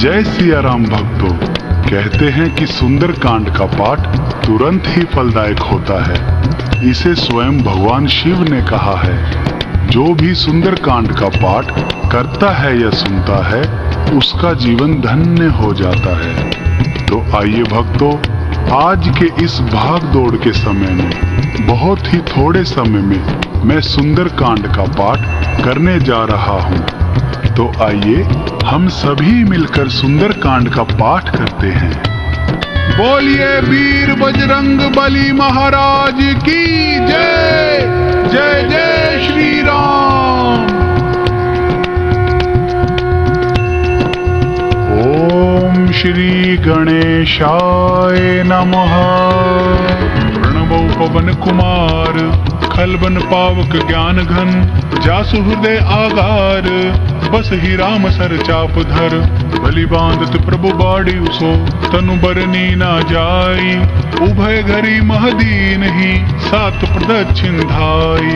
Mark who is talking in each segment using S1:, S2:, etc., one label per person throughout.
S1: जय सिया राम भक्तों। कहते हैं कि सुंदरकांड का पाठ तुरंत ही फलदायक होता है। इसे स्वयं भगवान शिव ने कहा है। जो भी सुंदरकांड का पाठ करता है या सुनता है उसका जीवन धन्य हो जाता है। तो आइए भक्तों, आज के इस भाग दौड़ के समय में बहुत ही थोड़े समय में मैं सुंदरकांड का पाठ करने जा रहा हूँ। तो आइए हम सभी मिलकर सुंदरकांड का पाठ करते हैं। बोलिए वीर बजरंग बली महाराज की जय। जय जय श्री राम। ओम श्री गणेशाय नमः। प्रणवो पवन कुमार खलबन पावक ज्ञान घन जासु हृदय आगार बस ही राम सर चाप धर बलि बांधत प्रभु बाड़ी उसो तनु बरनी ना जाई उभय घरी महदीन ही सात प्रदक्षिण धाई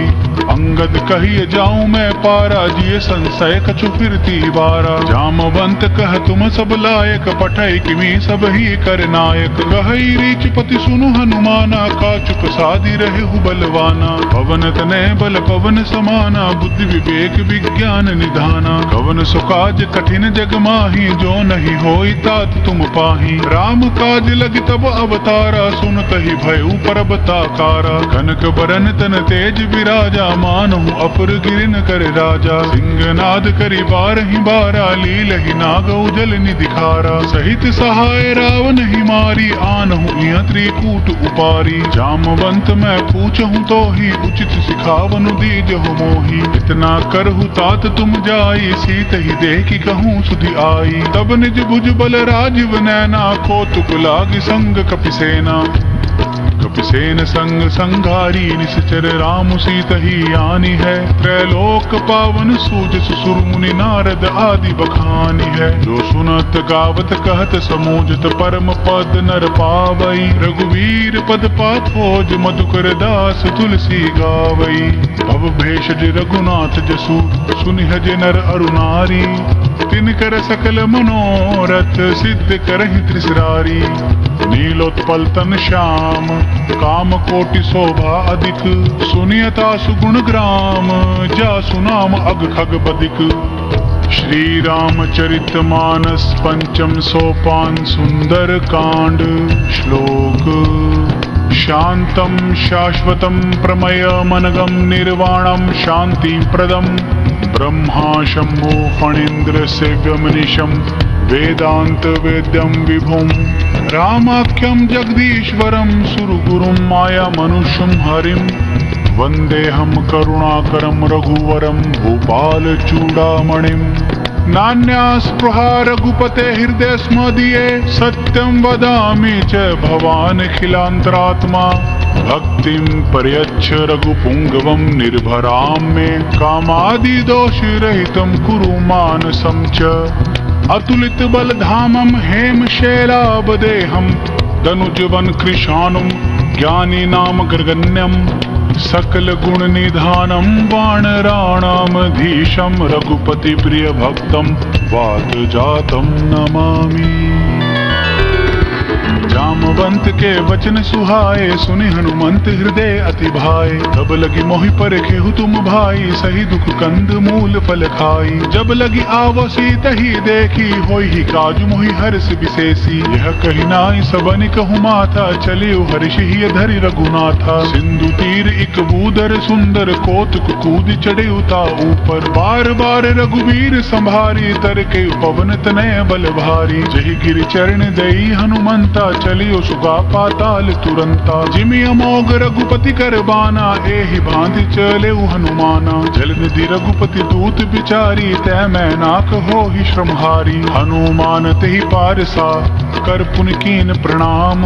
S1: अंगद कहिए जाऊं मैं पारा जिये संशय कछु फिरती बारा जामवंत कह तुम सब लायक पठई किमी सब ही कर नायक कहई रीच पति सुनु हनुमाना का चुप साधी रहे हु बलवाना पवन तने बल पवन समाना बुद्धि विवेक विज्ञान निधाना कवन सुकाज कठिन जग माही जो नहीं होई तात तुम पाही राम काज लग तब अवतारा सुनत ही भयउ परब ताकारा कनक बरन तन तेज विराजा मानहु अपुर गिरिन कर राजा सिंहनाद करी बारहि बारा लील ही नागौ जल निधिखारा सहित सहाय रावण ही मारी आनहु इह त्रिकूट उपारी जामवंत मैं पूछहु तो ही उचित सिखावनु दीजहु मोही इतना करहु तात तुम जाई सीत ही देखी कहूँ सुधि आई तब निज भुज बल राजीव नैना कौतुक लागी संग कपिसेना कपिसेन संग संघारी निश्चर राम सीत ही आनी है त्रैलोक पावन सूज सुर मुनि नारद आदि बखानी है जो सुनत गावत कहत समूजत परम पद नर पावई रघुवीर पद पाथोज मधुकर दास तुलसी गावई भव भेषज रघुनाथ जसु सुनिहज नर अरुनारी तिनकर सकल मनोरथ सिद्ध करहि त्रिसरारी नीलोत्पल तन श्याम काम कोटि शोभा अधिक सुनियता सुगुण ग्राम जा सुनाम अग खग बदिक श्री रामचरित मानस पंचम सोपान सुंदर कांड श्लोक शांतम शाश्वतम प्रमय मनगम निर्वाणम शांति प्रदम ब्रह्मा शंभु फणीन्द्र सेव्यमनिशम वेदांत वेद्यम विभुम रामाख्यम जगदीश्वरम सुरगुरुम माया मनुष्यम हरिम वंदेहम करुणाकरम रघुवरम भूपाल चूड़ामणिम नान्या स्पृहा रघुपते हृदय स्मदीये सत्यम वदामि च भवान् अखिलांतरात्मा भक्तिम पर्यच्छ रघुपुंगवम निर्भराम मे कामादि दोष रहितम कुरु मानसम च अतुलित बल धामम हेम शैलाबदेहम दनुजवन कृशानुम ज्ञानी नाम गर्गण्यम सकल गुण निधानम वानराणामधीशम रघुपति प्रिय भक्तम वात जातम नमामि। जामवंत के वचन सुहाए सुनि हनुमंत हृदय अति भाए तब लगी मोहि परखेहु तुम भाई सही दुख कंद मूल फल खाई जब लगी आवसी तही देखी होई ही काजु मोहि हर्ष विशेषी यह कही नाई सबनि कहु माथा चलियो हर्ष ही धरि रघुनाथा सिंधु तीर इक बूदर सुंदर कौतुक कूद चढ़े उता ऊपर बार बार रघुवीर संभारी तर के पवन तनय बल भारी जही गिर चरण दई हनुमंता चलियो सुगा पाताल तुरंता जिमि अमोघ रघुपति कर बाना एहि भांति चले हनुमाना जलनिधि रघुपति दूत बिचारी तै मैं नाक हो ही श्रमहारी हनुमान तेहि पारसा कर पुन कीन प्रणाम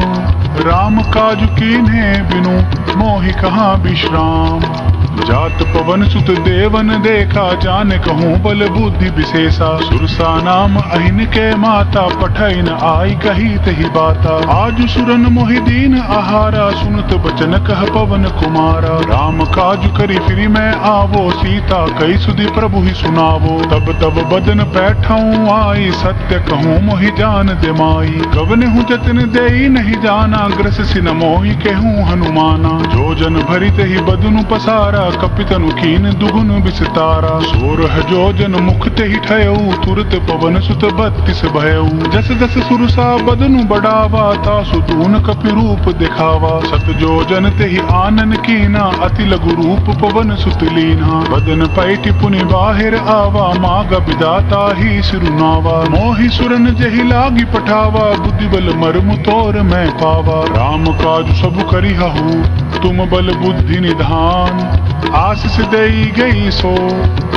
S1: राम काज कीन्हे बिनु मोहि कहाँ विश्राम जात पवन सुत देवन देखा, जाने कहूँ बल बुद्धि विशेषा। सुरसा नाम अहिन के माता, पठै न आई कही तही बाता। आज सुरन मोहि दीन आहारा, सुनत बचन कह पवन कुमारा। राम काज करी फिरी मैं आवो, सीता कई सुधि प्रभु ही सुनावो। तब तब बदन पैठाऊं आई, सत्य कहूँ मोहि जान दे माई। कवन हूँ जतन देई नहीं जाना, ग्रस सिन मोहि कहूँ हनुमाना। जो जन भरित ही बदनु पसारा, कपितनु कीन दुगुन विस्तारा। सोरह जो जन मुख ते ही ठयऊ, तुरत पवन सुत 32 भयऊ। जस जस सुरसा बदनु बढ़ावा, तासु दून कपि रूप दिखावा। सत जो जन ते ही आनन कीना, अति लघु रूप पवन सुत लीना। बदन पैटि पुनि बाहिर आवा, माग विदाता ही सिरुनावा। मोहि सुरन जहि लागी पठावा, बुद्धि बल मर्म तोर मैं पावा। राम काज सब करिहु, तुम बल बुद्धि निधान। आशीष देई गई सो,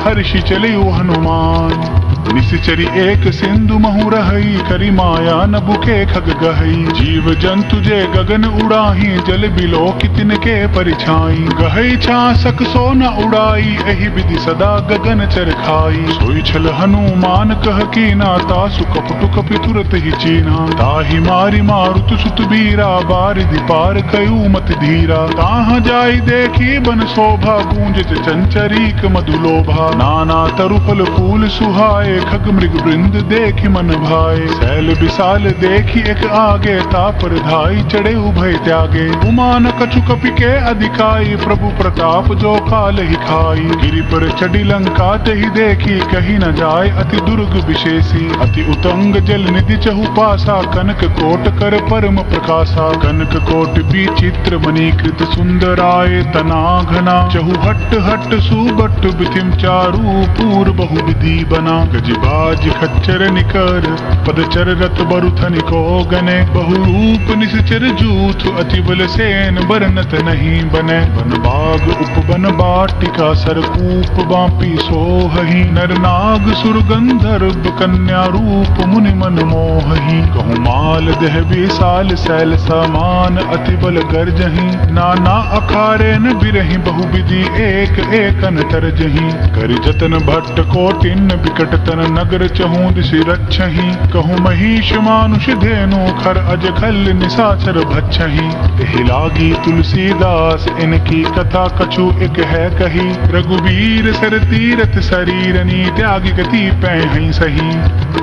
S1: हर्षि चलियो हनुमान। निश्चरी एक सिंधु महु रहई, करी माया न बुके खग गहई। जीव जंतु जे गगन उड़ाही, जल बिलो कितिन के परिछाई। गहई छासक सो न उड़ाई, एहि विधि सदा गगन चर खाई। सोई छल हनुमान कह कीना, तासु कपटु कपि तुरत ही चीना। ताहि मारी मारुत सुत बीरा, बारिधि पार कयू मत धीरा। ताहाँ जाई देखी बन शोभा, गूंजत चंचरीक मधुलोभा। नाना तरु फल फूल सुहाए, खग मृग वृंद देखि मन भाए। शैल विशाल देखी एक आगे, तापर धाई चढ़े उभय त्यागे। उमान कछु कपि के अधिकाई, प्रभु प्रताप जो काल ही खाई। गिरि पर चढ़ी लंका तहि देखी, कही न जाय अति दुर्ग विशेषी। अति उतंग जल निधि चहु पासा, कनक कोट कर परम प्रकाशा। कनक कोट विचित्र मणिकृत, सुंदराय तना घना। चहु हट हट सुबट बिथिम चारु, पूर बहु विधि बना। बाज खच्चर निकर, पदचर रथ बरुथनि को गने। बहुरूप निश्चर जूथ, अति बल सेन बरनत नहीं बने। बन बाग उपवन बाटिका, सरकूप बापी सोहहि। नर नाग सुर गंधर्व, कन्या रूप मुनि मन मोहहि। कहूँ माल देह विशाल, शैल समान अति बल गर्जहि। नाना अखारे न बिरहि, बहु विधि एक एकन तरजहि। करि जतन भट्ट कोटिन, विकट तन नगर चहूँ दिशि रक्षहि। कहूँ महिष मानुष धेनु, खर अज खल निशाचर भक्षहि। एहि लागी तुलसीदास, इनकी कथा कछु एक है कही। रघुवीर सर तीरथ शरीरनी, त्यागी गति पैहि सही।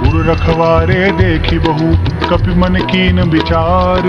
S1: उर रखवारे देखी बहु, कपि मन कीन विचार।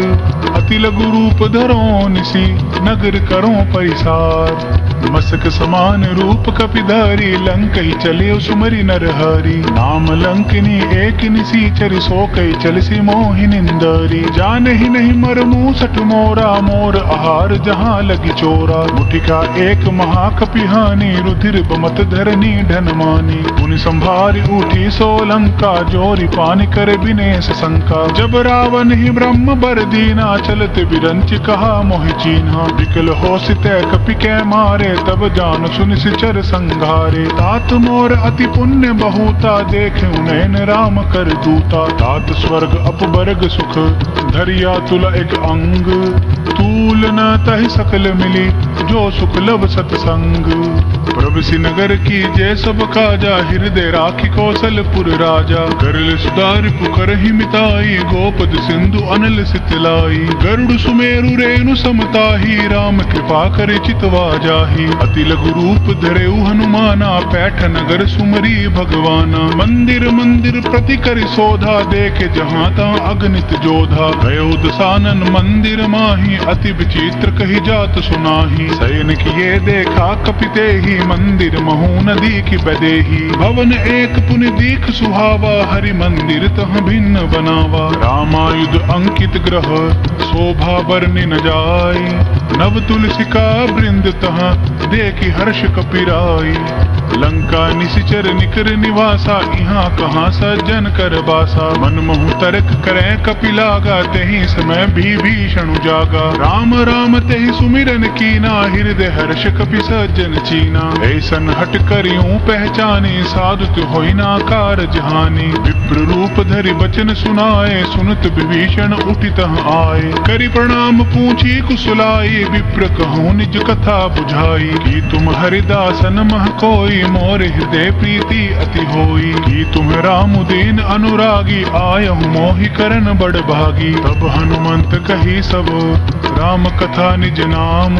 S1: अति लघु रूप धरो निसी, नगर करो परिसार। मसक समान रूप कपिधारी, लंक ही चले सुमरि नर हरि। नाम लंकिनी एक निसीचर, सो कई चलसी मोहि निंदरी। जान ही नहीं मरमु सठ मोरा, मोर आहार जहाँ लगी चोरा। मुठिका एक महाकपिहानी, रुधिर बमत धरनी ढन मानी। मुनि संभारी उठी सो लंका, जोरी पानी कर बिनेश शंका। जब रावण ही ब्रह्म बर दीना, चलत बिरंच कहा मोहि चीन्हा। विकल हो सिते कपि के मारे, तब जान सुनि सिचर संघारे। तात मोर अति पुण्य बहुता, देखे नैन राम कर दूता। तात स्वर्ग अपवर्ग सुख, धरिया तुला एक अंग। तूल न तहि सकल मिली, जो सुख लब सतसंग। प्रभु नगर की जय सब काजा, हृदय राखी कौशलपुर राजा। करल सुधार पुकर ही मिताई, गोपद सिंधु अनल सितलाई। गरुड़ सुमेरु रेणु समताही, राम कृपा कर चितवा जाही। अति लघु रूप धरेउ हनुमाना, पैठ नगर सुमरी भगवाना। मंदिर मंदिर प्रति करि शोधा, देखे जहाँ तहाँ अगणित जोधा। गयो दसानन मंदिर माही, अति विचित्र कही जात सुनाही। शयन किए देखा कपिते ही, मंदिर महु नदी की बदेही। भवन एक पुनि दीख सुहावा, हरि मंदिर तह भिन्न बनावा। रामायुध अंकित ग्रह, शोभा बरनि न जाय। नव तुलसी का वृंद तह, देखी हर्ष कपिराई। लंका निशिचर निकर निवासा, यहाँ कहाँ सज्जन कर बासा। मन मोहु तर्क करे कपिलागा, तेहि समय विभीषण जागा। राम राम तेहि सुमिरन कीना, हृदय हर्ष कपि सज्जन चीना। ऐसन हट करियूं पहचाने, साधुत होई ना कारज हानि। विप्र रूप धरि बचन सुनाए, सुनत विभीषण उठितः आए। करि प्रणाम पूछी कुशलाई, विप्र कहूँ निज कथा बुझाई। कि तुम हरिदासन मह कोई, मोर हृदय प्रीति अति होई। कि तुम राम दीन अनुरागी, आयहु मोहि करन बड़ भागी। तब हनुमंत कही सब राम कथा निज नाम,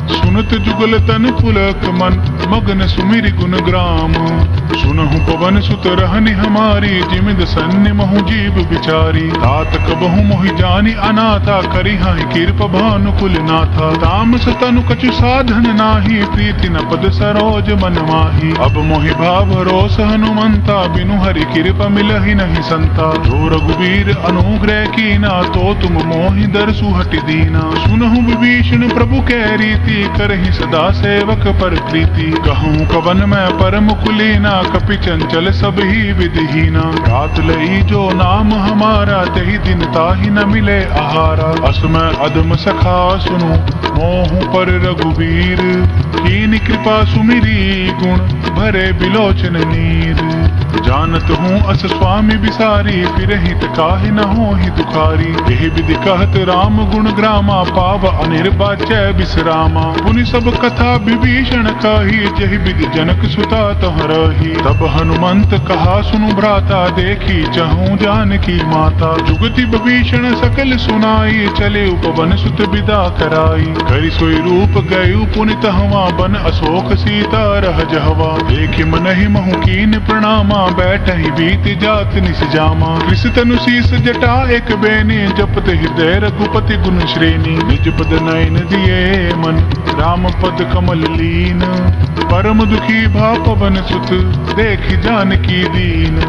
S1: सुनत जुगल तन पुलक मन, मगन सुमिरि गुण ग्राम। सुनहु पवन सुत रहनि हमारी, जिमिद सन्नि महु जीव बिचारी। तात कबहु मोहि जानि अनाथा, करिहाहि कृप भानुकुल नाथा। तामस तनु कछु साधन नाही, प्रीति न पद सरोज मन माही। अब मोहि भाव रोस हनुमंता, बिनु हरि कृप मिलहि नहीं संता। जो रघुबीर अनुग्रह कीना, तो तुम मोहि दरसु हटि दीना। सुनहु विभीषण प्रभु कै रीति, करहि सदा सेवक पर प्रीति। कहूँ कवन मैं परम कुलीना, कपि चंचल सब ही विधिहीना। रात लई जो नाम हमारा, तेहि दिन ताहि न मिले आहारा। असमय अदम सखा सुनु, मोहु पर रघुबीर। कीन कृपा सुमिरी, गुण भरे बिलोचन नीर। जानत हूँ अस स्वामी बिसारी, फिर हित काहि न होहि दुखारी। एहि विधि कहत राम गुण ग्रामा, पाव अनिर्वाच्य विश्रामा। पुनि सब कथा विभीषण कही, जहि विधि जनक सुता तह रही। तब हनुमंत कहा सुनु भ्राता, देखी चहूँ जानकी माता। जुगति विभीषण सकल सुनाई, चले उपवन सुत विदा कराई। करि सोई रूप गयु पुनि तहवा, बन अशोक सीता रह जहवा। देखि मनहि महु कीन प्रणामा, बैठहि बीति जात निस जामा। कृष तनु शीस जटा एक बेनी, जपत हृदय रघुपति गुण श्रेणी। निज पद नयन दिए मन, राम पद कमल लीन। परम दुखी भा पवन सुत, देखि जानकी दीन।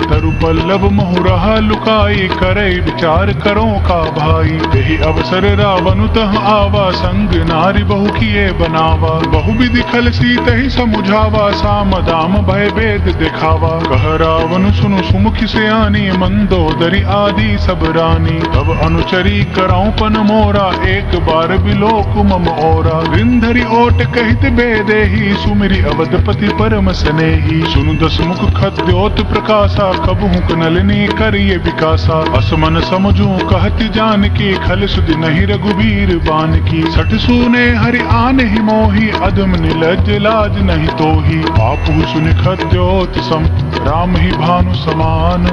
S1: तरु पल्लव महु रहा लुकाई, करे विचार करो का भाई। यही अवसर रावण तह आवा, संग नारी बहु किए बनावा। बहु विधि खल सीतहि समुझावा, साम दाम भय भेद दिखावा। कह रावण सुनु सुमुखि सयानी, मंदोदरी आदि सब रानी। तब अनुचरी कराऊं पन मोरा, एक बार बिलोक मम ओरा। रिंधरी ओट कहित बेदेहि, सुमिरि अवधपति परम स्नेही। सुनु दस मुख खद्योत प्रकाशा, कबहु नलिनी करिए विकासा। असमन समझू कहति जानकी, खल सुधि नहीं रघुबीर बान की। सठ सूने हरि आने ही मोही, अधम निलज लाज नहीं तोही। आपहु सुनि खद्योत सम, राम ही भानु समान।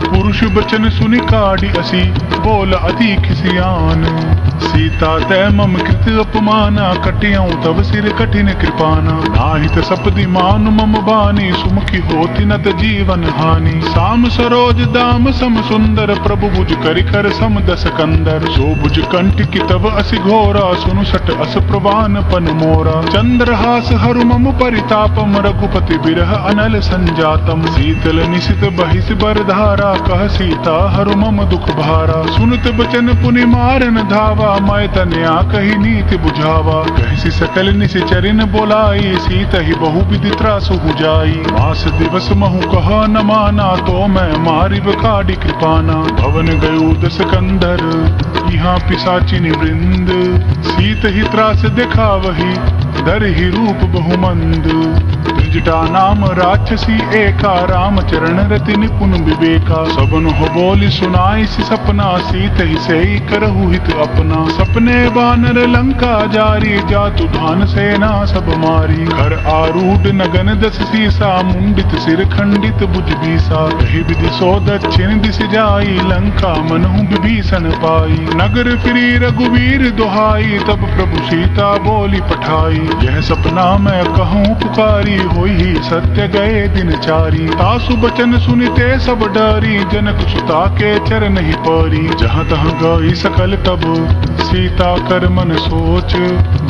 S1: पुरुष बचन सुनि काढ़ी असी, बोल अति खिसियान। सीता तै मम कृत अपमाना, कटियाऊं तब सिर कठिन कृपाना। नाहित सपदि मानु मम बानी, सुमुखी होति नत जीवन हानि। साम सरोज दाम सम सुंदर, प्रभु भुज करि कर सम दस कंदर। सो भुज कंठ की तब असि घोरा, सुनु सट अस प्रवान पन मोरा। चंद्रहास हरु मम परितापम, रघुपति बिरह अनल संजातम। शीतल निशित बहिस बरधारा, कह सीता हरु मम दुख भारा। सुनत बचन पुनि मारन धावा, मैं तनया कही नीति बुझावा। कहसी सकल निशिचरिन बोलाई, सीता ही बहु विधि त्रासु जाई। मास दिवस महु कह न माना, तो मैं मारिब काढ़ी कृपाना। भवन गयो दस कंधर, यहाँ पिशाचिनी वृंद। सीत ही त्रास देखा वही, दर ही रूप बहुमंद। त्रिजटा नाम राक्षसी एका, राम चरण रति निपुण विवेका। सबन हो बोली सुनाई सी सपना, सीत ही से करहु हित अपना। सपने बानर लंका जारी, जातु धान सेना सब मारी। घर आरूढ़ नगन दस सीसा, मुंडित सिर खंडित भुज बीसा। यही विधि सो दक्षिण दिश जाई, लंका मनहु विभीषण पाई। नगर फिरी रघुवीर दुहाई, तब प्रभु सीता बोली पठाई। यह सपना मैं कहूँ पुकारी, होई ही सत्य गए दिन चारी। तासु बचन सुनिते सब डरी, जनक सुता के चरण ही परी। जहाँ तहाँ गई सकल तब, सीता कर मन सोच।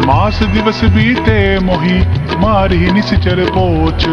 S1: मास दिवस बीते मोही, मारी निशिचर पोच।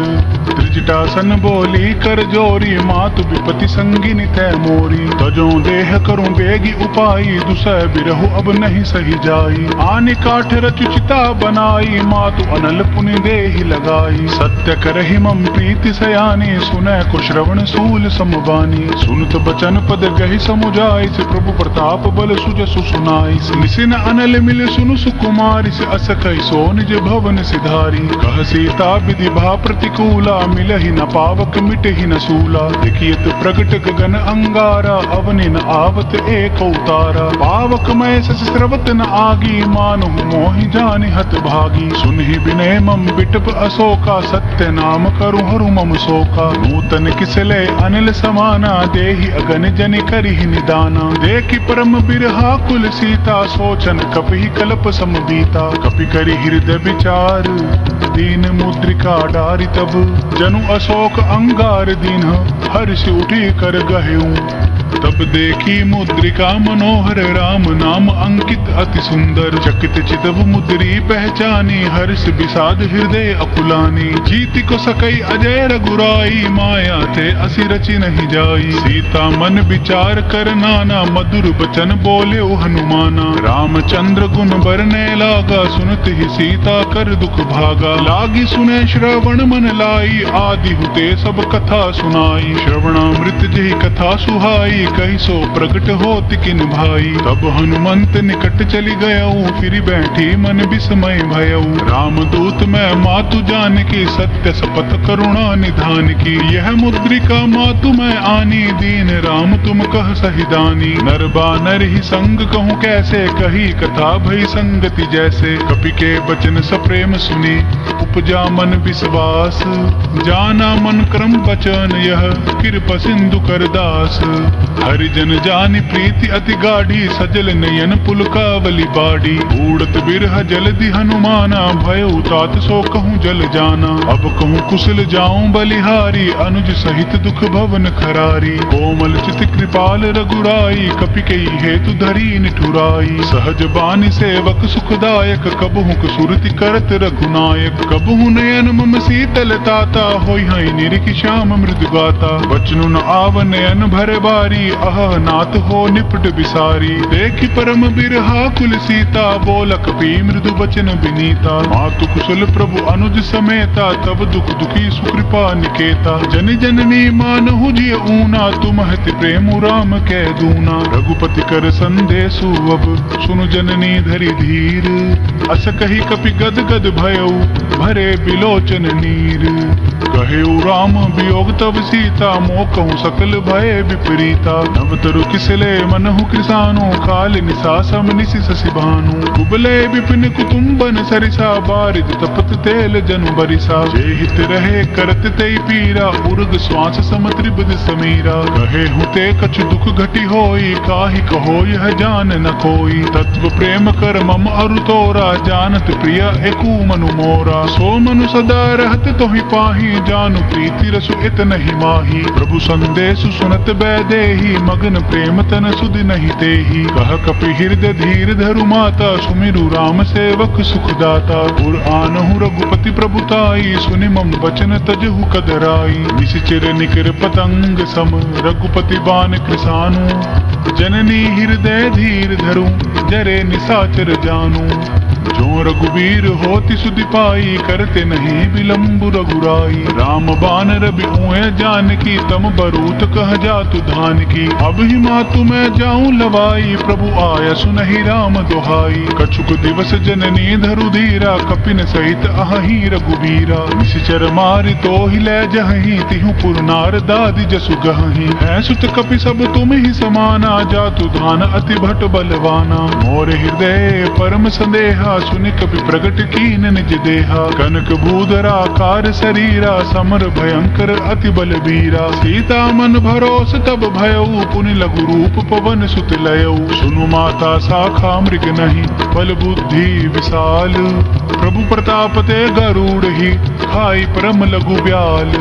S1: त्रिजटासन बोली कर जोरी, मातु विपति संगिनी तै मोरी। तजो देह करूं बेगी उपाई, दुसह बिरहु अब नहीं सही जाई। आने काठ रचु चिता बनाई, मातु अनल पुनि देहि लगाई। सत्य करहि मम प्रीति सयानी, सुनै को श्रवण सूल समबानी। सुनत बचन पद गहि समुझाइस, प्रभु प्रताप बल सुजसु सुनाइस। निसिन अनल मिल सुनु सुकुमारिस, अस कहि सो निज भवन सिधारी। कह सीता विधि भा प्रतिकूला, मिलहि न पावक मिटहि न सूला। देखियत प्रगट गगन अंगारा, अवनि न आवत एक उतारा। पावक मय सस स्रवत न आगी, मानहु मोहि जानि हत भागी। सुनहि विनय मम बिटप अशोका, सत्य नाम करु हरु मम शोका। नूतन किसले अनिल समाना, देहि अगन जनि करिहि निदाना। देखि परम बिरहा कुल सीता, सोचन कपि कल्प सम बीता। कपि करि हृदय विचार, दीन मुद्रिका डारि तब। जनु अशोक अंगार दीन्ह, हर्ष उठी कर गहेऊ। तब देखी मुद्रिका मनोहर, राम नाम अंकित अति सुंदर। चकित चितव मुद्री पहचानी, हर्ष विषाद हृदय अकुलानी। जीति को सकई अजय रघुराई, माया थे असि रचि नहीं जाई। सीता मन विचार कर नाना, मधुर बचन बोले हनुमाना। रामचंद्र गुण बरने लागा, सुनत ही सीता कर दुख भागा। लागी सुने श्रवण मन लाई, आदि हुते सब कथा सुनाई। श्रवणामृत जही कथा सुहाई, कही सो प्रगट होत किन भाई। तब हनुमंत निकट चली गयऊ, फिर बैठी मन विस्मय भयऊ। रामदूत मैं मातु जान की, सत्य शपथ करुणा निधान की। यह मुद्रिका मातु मैं आनी, दीन राम तुम कह सहिदानी। नर बानर ही संग कहूँ कैसे, कही कथा भई संगति जैसे। कपि के बचन सप्रेम सुनी, उपजा मन विश्वास। जाना मन क्रम बचन यह, कृपा सिंधु कर दास। हरिजन जानि प्रीति अति गाढ़ी, सजल नयन पुलकावली बाड़ी। बूढ़त बिरह जलधि हनुमाना, भय उतात सो कहूँ जल जाना। अब कहूँ कुशल जाऊं बलिहारी, अनुज सहित दुख भवन खरारी। कोमल चित कृपाल रघुराई, कपि कई हेतु धरी निठुराई। सहज बानी सेवक सुखदायक, कबहुक सुरति करत रघुनायक। कबहु नयन मम शीतल ताता, होई हई निरिख श्याम मृदु गाता। बचनु न आव नयन भर बारी, अह नाथ हो निपट बिसारी। देखि परम बिरहा कुल सीता, बोलक पी मृदु बचन विनीता। मातु कुशल प्रभु अनुज समेता, तब दुख दुखी सुकृपा निकेता। जन जननी मानहु जिय ऊना, तुम हति प्रेम राम कै दूना। रघुपति कर संदेशु अब, सुनु जननी धरि धीर। अस कही कपि गद गद भयऊ, भरे बिलोचन नीर। कहेऊ राम वियोग तब सीता, मोकहु सकल भय विपरीता। नव तरु किसले मनहु कृसानु, काल निसा सम निसि शशि भानु। कुबले विपिन कुटुम्बन सरिसा, बारिद तपत तेल जनु बरिसा। जे हित रहे करत तेई पीरा, उर्ग श्वास सम त्रिबद समीरा। कहे हुते कछु दुख घटी होई, काहि कहो यह जान न कोई। तत्व प्रेम कर मम अरु तोरा, जानत प्रिय एकु मनु मोरा। सो मनु सदा रहत तोहि पाही, जानु प्रीति रसु इत नहीं माही। प्रभु संदेशु सुनत बैदेही, मगन प्रेम तन सुध नहीं तेही। कह कपि हृदय धीर धरु माता, सुमिरु राम सेवक सुखदाता। उर आनहु रघुपति प्रभुताई, सुनि मम बचन तजहु कदराई। निशिचर निकर पतंग सम, रघुपति बान कृसानु। जननी हृदय धीर धरु, जरे निसाचर जानू। जो रघुवीर होति सुधि पाई, करते नहीं विलम्ब रघुराई। राम बान रवि उए जानकी, तम बरूत कह जातु धान की। अब ही मातु मैं जाऊं लवाई, प्रभु आया सुनहि राम दुहाई। कछुक दिवस जननी धरु धीरा, कपिन सहित अहि रघुबीरा। निशिचर मारि तो ही लै जहि, तिहु पुर नार दादि जसु गहि। है सुत कपि सब तुम ही समाना, जातु धान अति भट बलवाना। मोर हृदय परम संदेहा, सुनि कपि प्रगट कीन निज देहा। कनक भूधरा कार शरीरा, समर भयंकर अति बलबीरा। सीता मन भरोस तब भयऊ, पुनि लघु रूप पवन सुत लयऊ। सुनु माता शाखा मृग नहीं, बल बुद्धि विशाल। प्रभु प्रताप ते गरुड़ ही, खाई परम लघु ब्याल।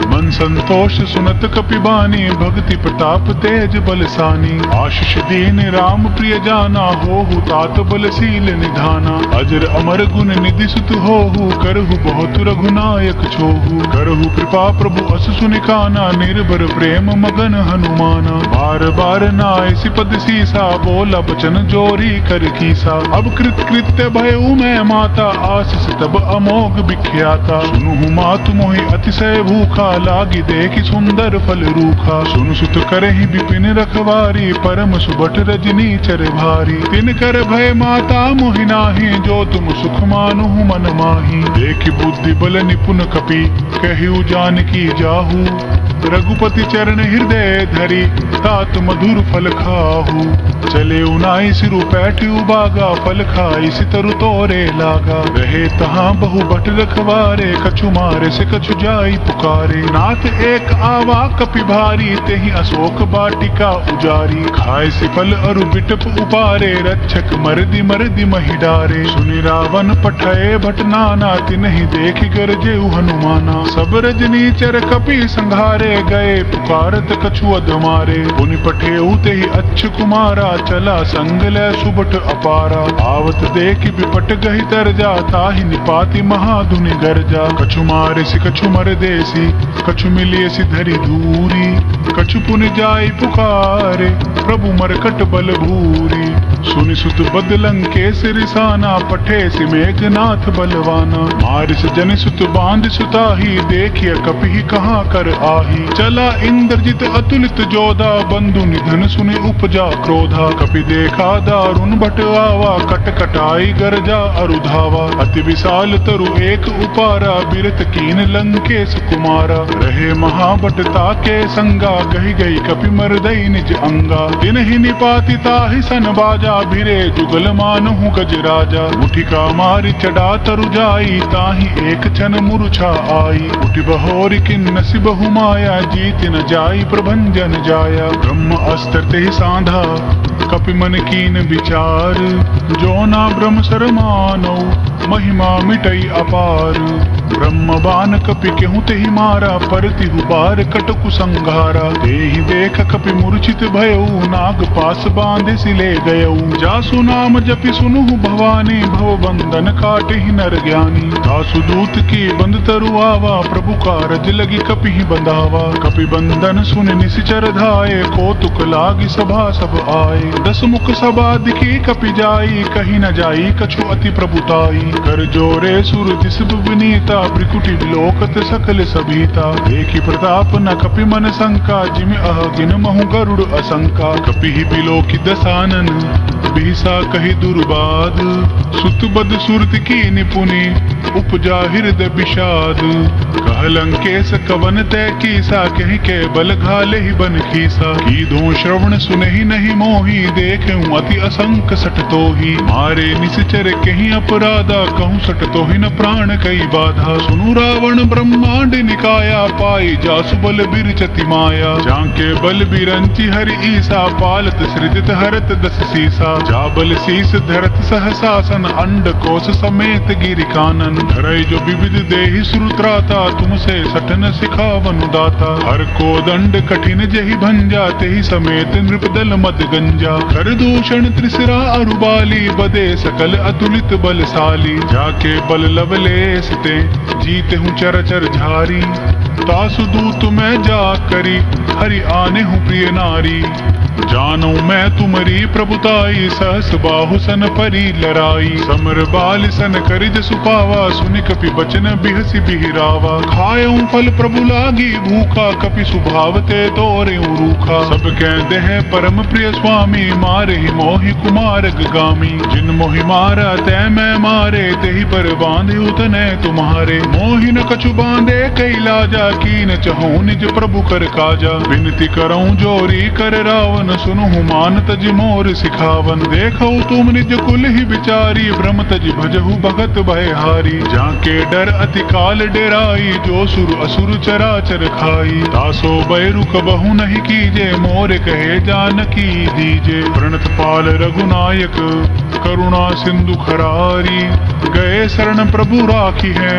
S1: मन संतोष सुनत कपिबानी, भक्ति प्रताप तेज बलसानी। आशीष दीन राम प्रिय जाना, होहु तात बलशील निधाना। अजर अमर गुण निधि सुत होहु, करहु बहुत रघुनायक छोहु। करहु कृपा प्रभु अस सुनिकाना, निर्भर प्रेम मगन हनुमाना। बार बार नाय सिपद सीसा, बोला बचन जोरी कर कीसा। अब कृत कृत्य भयउ मैं माता, आशीष तब अमोघ विख्याता। सुनुहु मातु मोहि अतिशय भूखा, लागी देखि सुंदर फल रूखा। सुन सुत करहि विपिन रखवारी, परम सुबट रजनी चर भारी। तिन कर भय माता मोहि नाहि, जो तुम सुख मानुहु मन माही। देखि बुद्धि बल निपुण कपि, कहिउ जानकी जाहू। रघुपति चरण हृदय धरि, तात मधुर फल खाहू। चले उनाई सिरु पैठि उबागा, फल खाई सितरु तोरे लागा। रहे तहाँ बहु बट रखवारे, कछु मारे से कछु जाई पुकारे। नाथ एक आवा कपि भारी, तेहि अशोक बाटिका उजारी। खाए से फल अरु बिटप उपारे, रक्षक मरदि मरदि महि डारे। सुनि रावण पठय भट नाना, तिन्हि देखि गरजेउ हनुमाना। सब रजनी चर कपि संघारे, गए पुकारत कछु अधमारे। पुनि पठेउ तेहि अच्छ कुमारा, चला संग लै सुबट अपारा। आवत देखि बिपट गहि तरजा, ताहि निपाति महाधुनि गरजा। कछु मारे से कछु मर देसी, कछु मिलिए सि धरि धूरी। कछु पुनि जाई पुकारे, प्रभु मरकट बल भूरी। सुनि सुत बदलंकेश रिसाना, पठे सि मेघनाथ बलवाना। मारिस जन सुत बांध सुताही, देखिए कपि कहाँ कर आही। चला इंद्रजित अतुलित जोधा, बंधु निधन सुनि उपजा क्रोधा। कपि देखा दारुण भट आवा, कट कटाई गरजा अरुधावा। अति विशाल तरु एक उपारा, बिरत कीन लंकेश कुमारा। रहे महाबट ताके संगा, गही गई कपि मरदई निज अंगा। तिन्हि निपाति ताहि सन बाजा, भिरे जुगल मानहु गज राजा। मुठिका मारि चढ़ा तरु जाई, ताहि एक क्षण मूर्छा आई। उठि बहोरि किन्नसि बहु माया, जीत न जाई प्रभंजन जाया। ब्रह्म अस्त्र तेहि साधा, कपि मन कीन विचार। जो ना ब्रह्म सर मानौ, महिमा मिटई अपार। ब्रह्म बान कपि केहू तेहि मारा, परतिहु बार कटकु संघारा। तेहि देख कपि मूर्छित भयउ, नाग पास बांधे सिले गयउ। जासु नाम जपि सुनुहु भवानी, भव बंधन काटिहि नर ज्ञानी। दासु दूत की बंद तरु आवा, प्रभु कारज लगी कपिहि बंधावा। कपि बंधन सुन निसिचर धाये, कौतुक लागी सभा सब आए। दस मुख सभा दिखी कपि जाई, कहीं न जाई कछु अति प्रभुताई। कर जोरे सुर दिस विनीता, भ्रिकुटि विलोकत सकल सभीता। देखि प्रताप न कपि मन शंका, जिमि अहगिन महु गरुड़ असंका। कपिहि बिलोकि दसानन, बिहसा कहि दुर्बाद। सुत बद सुरत की निपुनि, उपजा हृदय विषाद। कह लंकेश कवन तय कीसा, कहि के बल घाले ही बन खीसा। कीधो श्रवण सुनहि नहीं मोही, देखऊं अति असंक सठ तोही। मारे निश्चर कहीं अपराधा, कहूँ सठ तोहि न प्राण कई बाधा। सुनु रावण ब्रह्मांड निकाया, पाई जासु बल बिरचति माया। जांके बल बिरंचि हरि ईसा, पालत सृजित हरत दस सीसा। जाबल शीस धरत सहसासन, अंड कोश समेत गिरि कानन। धरय जो विविध देहि सुरत्राता, तुमसे सठन सिखावन दाता। हर को दंड कठिन जहि भंजा, तेहि समेत नृपदल मद गंजा। कर दूषण त्रिसरा अरुबाली, बदे सकल अतुलित बलशाली। जाके बल लवलेस ते, जीते हूँ चरचर झारी। तासु दूत मैं जा करी, हरि आने हूँ प्रिय नारी। जानो मैं तुमरी प्रभुताई, सहस बाहु सन परी लराई। समर बाल सन करिज सुपावा, सुनि कपि बचन बिहसि बिहिरावा। खायऊं फल प्रभु लागी भूखा, कपि सुभावते तोरे रूखा। सब कह देह परम प्रिय स्वामी, मारे ही मोहि कुमार गामी। जिन मोहि मारा तै मैं मारे, तेहि पर बांधे उतने तुम्हारे। मोहि न कछु बांधे कई लाजा, कीन चहूं निज प्रभु कर काजा। विनती करऊं जोरी कर रावण, सुनुहु मान तज मोर सिखावन। देखो तुम निज कुल ही बिचारी, भ्रम तज भजहु भगत भयहारी। जाके डर अति काल डेराई, जो सुर असुर चराचर खाई। तासो बैरु कबहु नहीं कीजे, मोर कहे जानकी दीजे। प्रणत पाल रघुनायक, करुणा सिंधु खरारी, गए शरण प्रभु राखी है,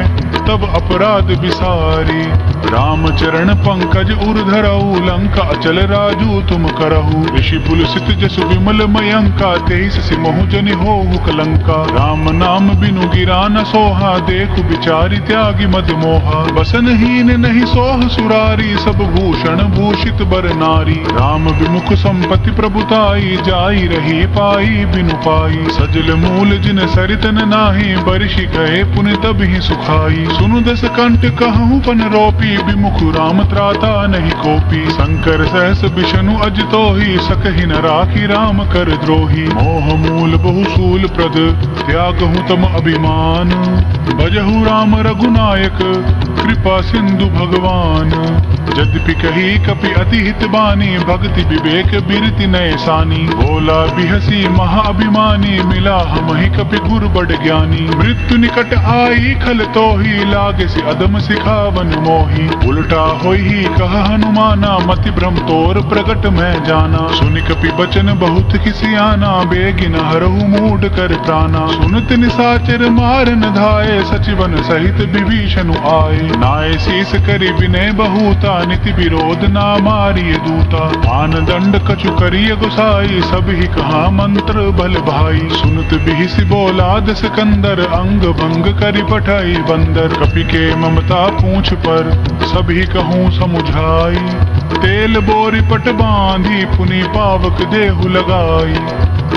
S1: तब अपराध बिसारी। राम चरण पंकज उर धरऊ, लंका अचल राजू तुम करहु। ऋषि पुलसित जसु विमल मयंका, तेईस सिमहु जनि होहु कलंका। राम नाम बिनु गिरा न सोहा, देखु बिचारी त्यागी मद मोहा। बसनहीन नहीं सोह सुरारी, सब भूषण भूषित बर नारी। राम विमुख संपत्ति प्रभुताई, जाई रही पाई बिनु पाई। सजल मूल जिन सरितन नाही, बरिषि गए पुनि तबहि सुखाई। सुनु दस कंठ कहूँ पन रोपी, विमुख राम त्राता नहीं कोपी। शंकर सहस विष्णु अज तोहि, सकहि न राखी राम कर द्रोही। मोह मूल बहुसूल प्रद, त्यागहु तम अभिमान। भजहु राम रघुनायक, कृपा सिंधु भगवान। यद्यपि कही कपि अति हित बानी, भक्ति विवेक बिरति नय सानी। बोला बिहसी महाअभिमानी, मिला हमहि कपि गुर बड़ ज्ञानी। मृत्यु निकट आई खल तोहि, लागे से अदम सिखावन मोही। उल्टा होई कह हनुमाना, मति भ्रम तोर प्रगट मैं जाना। सुनि कपि बचन बहुत किसियाना, बेगिन हरहु मूढ़ कर प्राणा। सुनत निसाचर मारन धाये, सचिवन सहित विभीषण आए। नाय शीस करि विनय बहुता, निति विरोध ना मारिय दूता। मान दंड कछु करिय गुसाई, सब ही कहा मंत्र बल भाई। सुनत बिहिसि बोला दस कंदर, अंग भंग करि पठाई बंदर। कपि के ममता पूछ पर, सभी कहूँ समुझाई। तेल बोरी पट बांधी, पुनि पावक देहु लगाई।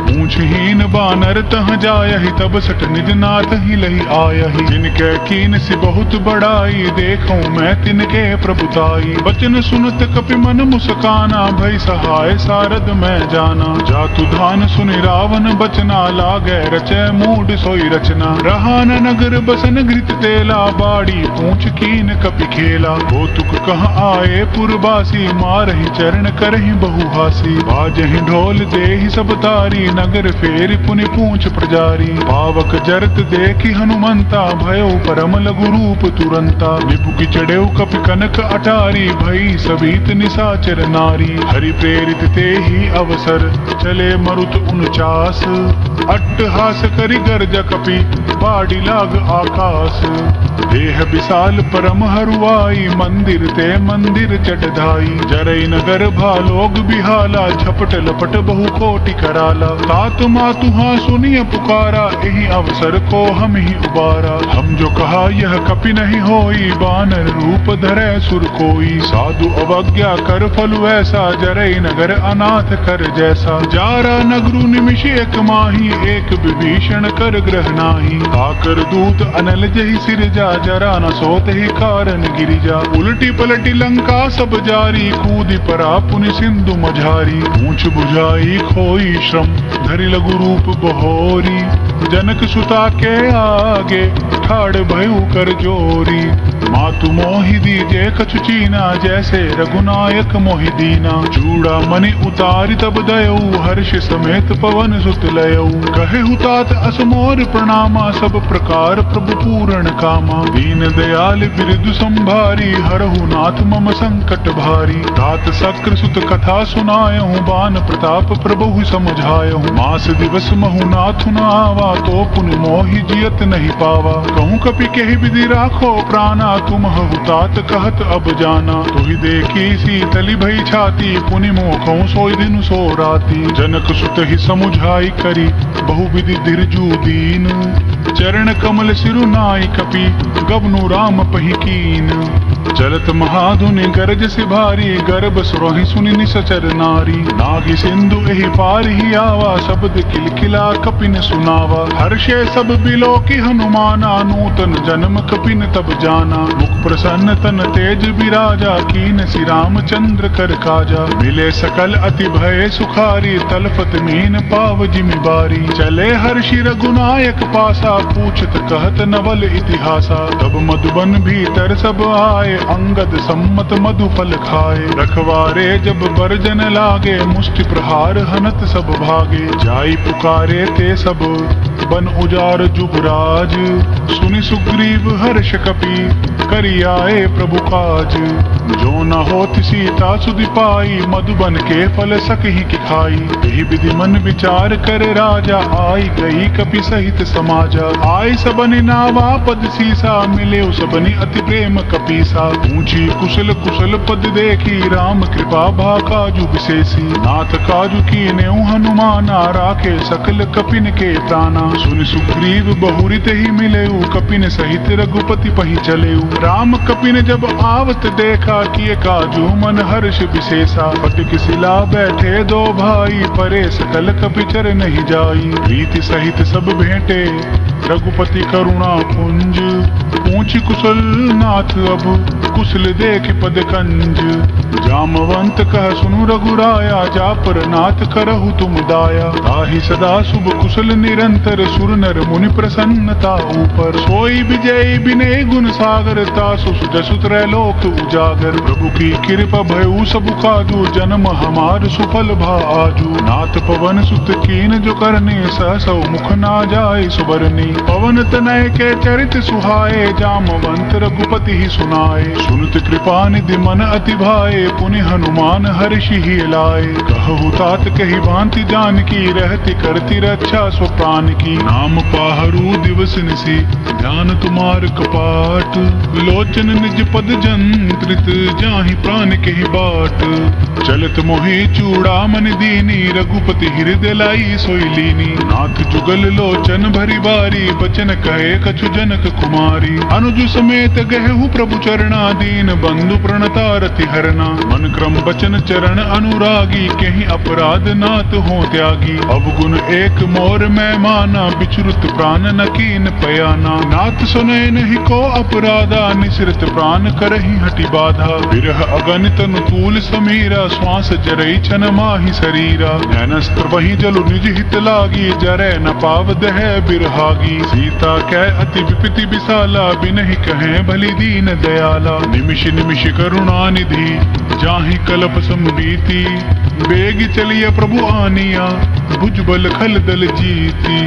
S1: पूछहीन बानर तह जायहि, तब सट निज नाथ ही लही आयहि। जिनके कीन सी बहुत बड़ाई, देखूं मैं तिनके प्रभुताई। बचन सुनत कपि मन मुस्काना, भई सहाय सारद मैं जाना। जातु धान सुनि रावण बचना, लागे रचै मूढ़ सोई रचना। रहा न नगर बसन घृत तेला, बाड़ी पूछ कीन कपि खेला। कौतुक कह आए पुरबासी, मारहि चरण करहि बहुहासी। बाजहि ढोल देहि सब तारी, नगर फेरि पुनि पूछ प्रजारी। पावक जरत देखि हनुमंता, भयो परम लघु रूप तुरंता। निपुकी चढ़ेउ कपि कनक अटारी, भई सबीत निसाचर नारी। हरि प्रेरित तेहि अवसर, चले मरुत 49। अट्टहास करि गर्ज कपि, बाड़ी लाग आकाश। देह विशाल परम हरुआई, मंदिर ते मंदिर चटधाई। जरई नगर भालोग बिहाला, झपट लपट बहु कोटि कराला। तात मातु हाँ सुनिय पुकारा, यही अवसर को हम ही उबारा। हम जो कहा यह कपि नहीं होई, बानर रूप धरे सुर कोई। साधु अवज्ञा कर फलु ऐसा, जरई नगर अनाथ कर जैसा। जारा नगरु निमिष एक माही, एक विभीषण कर ग्रह नाही। आकर दूत अनल जहि सिर जा, जरा न सोत ही कारण गिरिजा। उलटी पलटी लंका सब जारी, कूदी परा पुनि सिंधु मझारी। पूछ बुझाई खोई श्रम, धरि लघु रूप बहोरी। जनक सुता के आगे, ठाड़ भयु कर जोरी। मातु मोहि दीजे कछु चीना, जैसे रघुनायक मोहि दीना। चूड़ा मणि उतारि तब दयऊ, हर्ष समेत पवन सुत लयऊ। कहे हुतात असमोर प्रणामा, सब प्रकार प्रभु पूर्ण कामा। दीन दयाल बिरदु संभारी, हरहु नाथ मम संकट भारी। तात सक्र सुत कथा सुनायहु, बान प्रताप प्रभु समझायहु। मास दिवस महु नाथ न आवा, तो पुनि मोहि जियत नहीं पावा। कहूँ कपि केहि विधि राखो प्राणा, तुम हुतात कहत अब जाना। तुहि देखी शीतली भई छाती, पुनि मोखों सोई दिन सो राती। जनक सुत ही समुझाई करी, बहु विधि धीरजु दीन। चरण कमल सिरु नाई कपि, गबनु राम पहि कीन। चलत महाधुनि गरज से भारी, गर्भ सुरहि सुनि निसचर नारी। नागी सिंधु एहि पार ही आवा, शब्द किलकिला कपिन सुनावा। हर्षे सब बिलो की हनुमाना, नूतन जन्म कपिन तब जाना। मुख प्रसन्न तन तेज विराजा, कीन श्री रामचंद्र कर काजा। मिले सकल अति भय सुखारी, तलफत मीन पाव जिमि बारी। चले हर्षि रघुनायक पासा, पूछत कहत नवल इतिहासा। तब मधुबन भीतर सब आए, अंगद सम्मत मधु फल खाए। रखवारे जब बरजन लागे, मुष्टि प्रहार हनत सब भागे। जाई पुकारे ते सब, बन उजार जुगराज। सुनि सुग्रीव हर्ष कपि करि आए प्रभु काज। जो न होत सीता सुधि पाई मधुबन के फल सकहि की खाई। यही विधि मन विचार कर राजा आई गई कपि सहित समाजा। आय सबनि नावा पद सीसा मिले सबनि अति प्रेम कपीसा। ऊंची कुशल कुशल पद देखी राम कृपा भा काजु विशेषी। नाथ काजु कीने हनुमाना राखे सकल कपिन के प्राणा। सुनि सुग्रीव बहुरित ही मिले कपिन सहित रघुपति पही चले। राम कपिन जब आवत देखा किए काजू मन हर्ष विशेषा। फटिक शिला बैठे दो भाई परे सकल कपिचर नहीं जाई। प्रीति सहित सब भेंटे रघुपति करुणा पुंज। ऊंच कुशल नाथ अब कुशल देख पद कंज। जामवंत कह सुनु रघुराया जा पर नाथ करहु तुम दाया। ताहि सदा शुभ कुशल निरंतर सुर नर मुनि प्रसन्नता ऊपर। सोई विजय विनय गुण सागर तासु सुजसु त्रैलोक उजागर। प्रभु की कृपा भयउ सब काजू जन्म हमार सुफल भा आजू। नाथ पवन सुत कीन जो करने सहसौ मुख ना जाय सुबरनी। पवन तनय के चरित सुहाए जामवंत रघुपति ही सुनाए। सुनत कृपा निधि मन अति भाए पुनि हनुमान हर्षि ही लाए। कहु तात कही भांति जानकी रहती करती रक्षा स्व प्राण की। नाम पाहरू दिवस निसी ध्यान तुमार कपाट। विलोचन निज पद जंत्रित जाहि प्राण के ही बाट। चलत मोहि चूड़ामणि दीनी रघुपति हृदय लाई सोई लीनी। नाथ जुगल लोचन भरी बारी बचन कहे कछु जनक कुमारी। अनुज समेत गहु प्रभु चरणा दीन बंधु प्रणतारति हरना। मन क्रम बचन चरण अनुरागी कहीं अपराध नाथ हो त्यागी। अवगुण एक मोर मैं माना बिचुरत प्राण न कीन पयाना। नाथ सुने नहीं को अपराधा निसृत प्राण करहि हटि बाधा। विरह अगणित अनुकूल समीरा श्वास जरई छन माहि शरीरा। नैनस्त्र वही जलु निज हित लागी जरै न पाव दह बिरहागी। सीता कै अति विपति विशाला बिनहि कहें भली दीन दयाला। निमिष निमिष करुणा निधि जाहि कलप संबीती। बेग चलिए प्रभु आनिया भुजबल खल दल जीती।